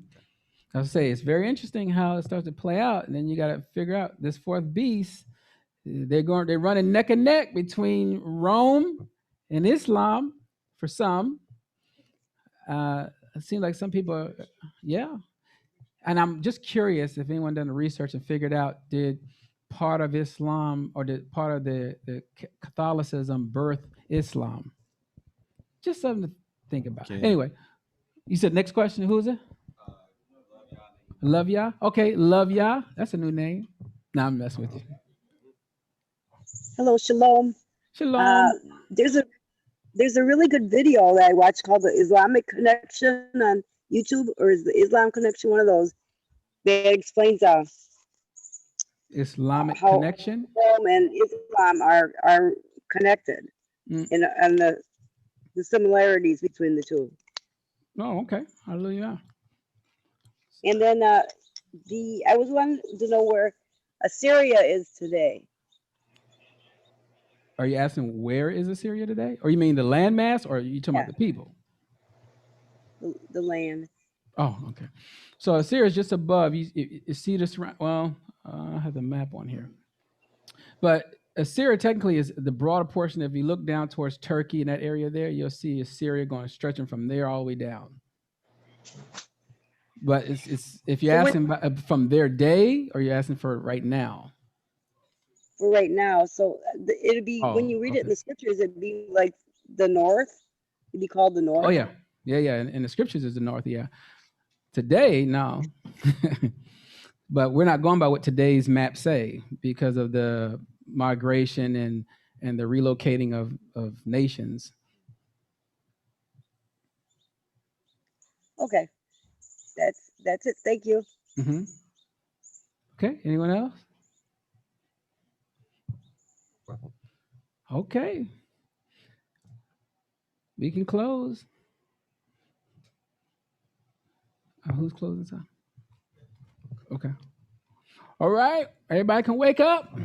I would say it's very interesting how it starts to play out, and then you got to figure out this fourth beast. They're running neck and neck between Rome and Islam for some. It seems like some people are, yeah. And I'm just curious if anyone done the research and figured out, did part of Islam or did part of the Catholicism birth Islam? Just something to think about. Okay. Anyway, you said next question. Who is it? Love ya. Okay, love ya. That's a new name. Nah, I'm messing with you. Hello, shalom. Shalom. There's a really good video that I watched called the Islamic Connection on YouTube, or is the Islam Connection one of those that explains Islamic how Connection? Islam and Islam are connected, and the similarities between the two. Oh, okay. Hallelujah. And then I was wanting to know where Assyria is today. Are you asking where is Assyria today? Or you mean the landmass, or are you talking about the people? The land. Oh, okay. So Assyria is just above. You see this? Well, I have the map on here. But Assyria technically is the broader portion. If you look down towards Turkey in that area there, you'll see Assyria going stretching from there all the way down. But it's if you're asking from their day, or you're asking for right now? For right now. So it'd be, when you read it in the scriptures, it'd be like the north. It'd be called the north. Oh, yeah. Yeah. In the scriptures is the north, yeah. Today, no. But we're not going by what today's maps say because of the migration and the relocating of nations. Okay. That's it. Thank you. Mm-hmm. Okay. Anyone else? Okay. We can close. Who's closing time? Okay. All right. Everybody can wake up.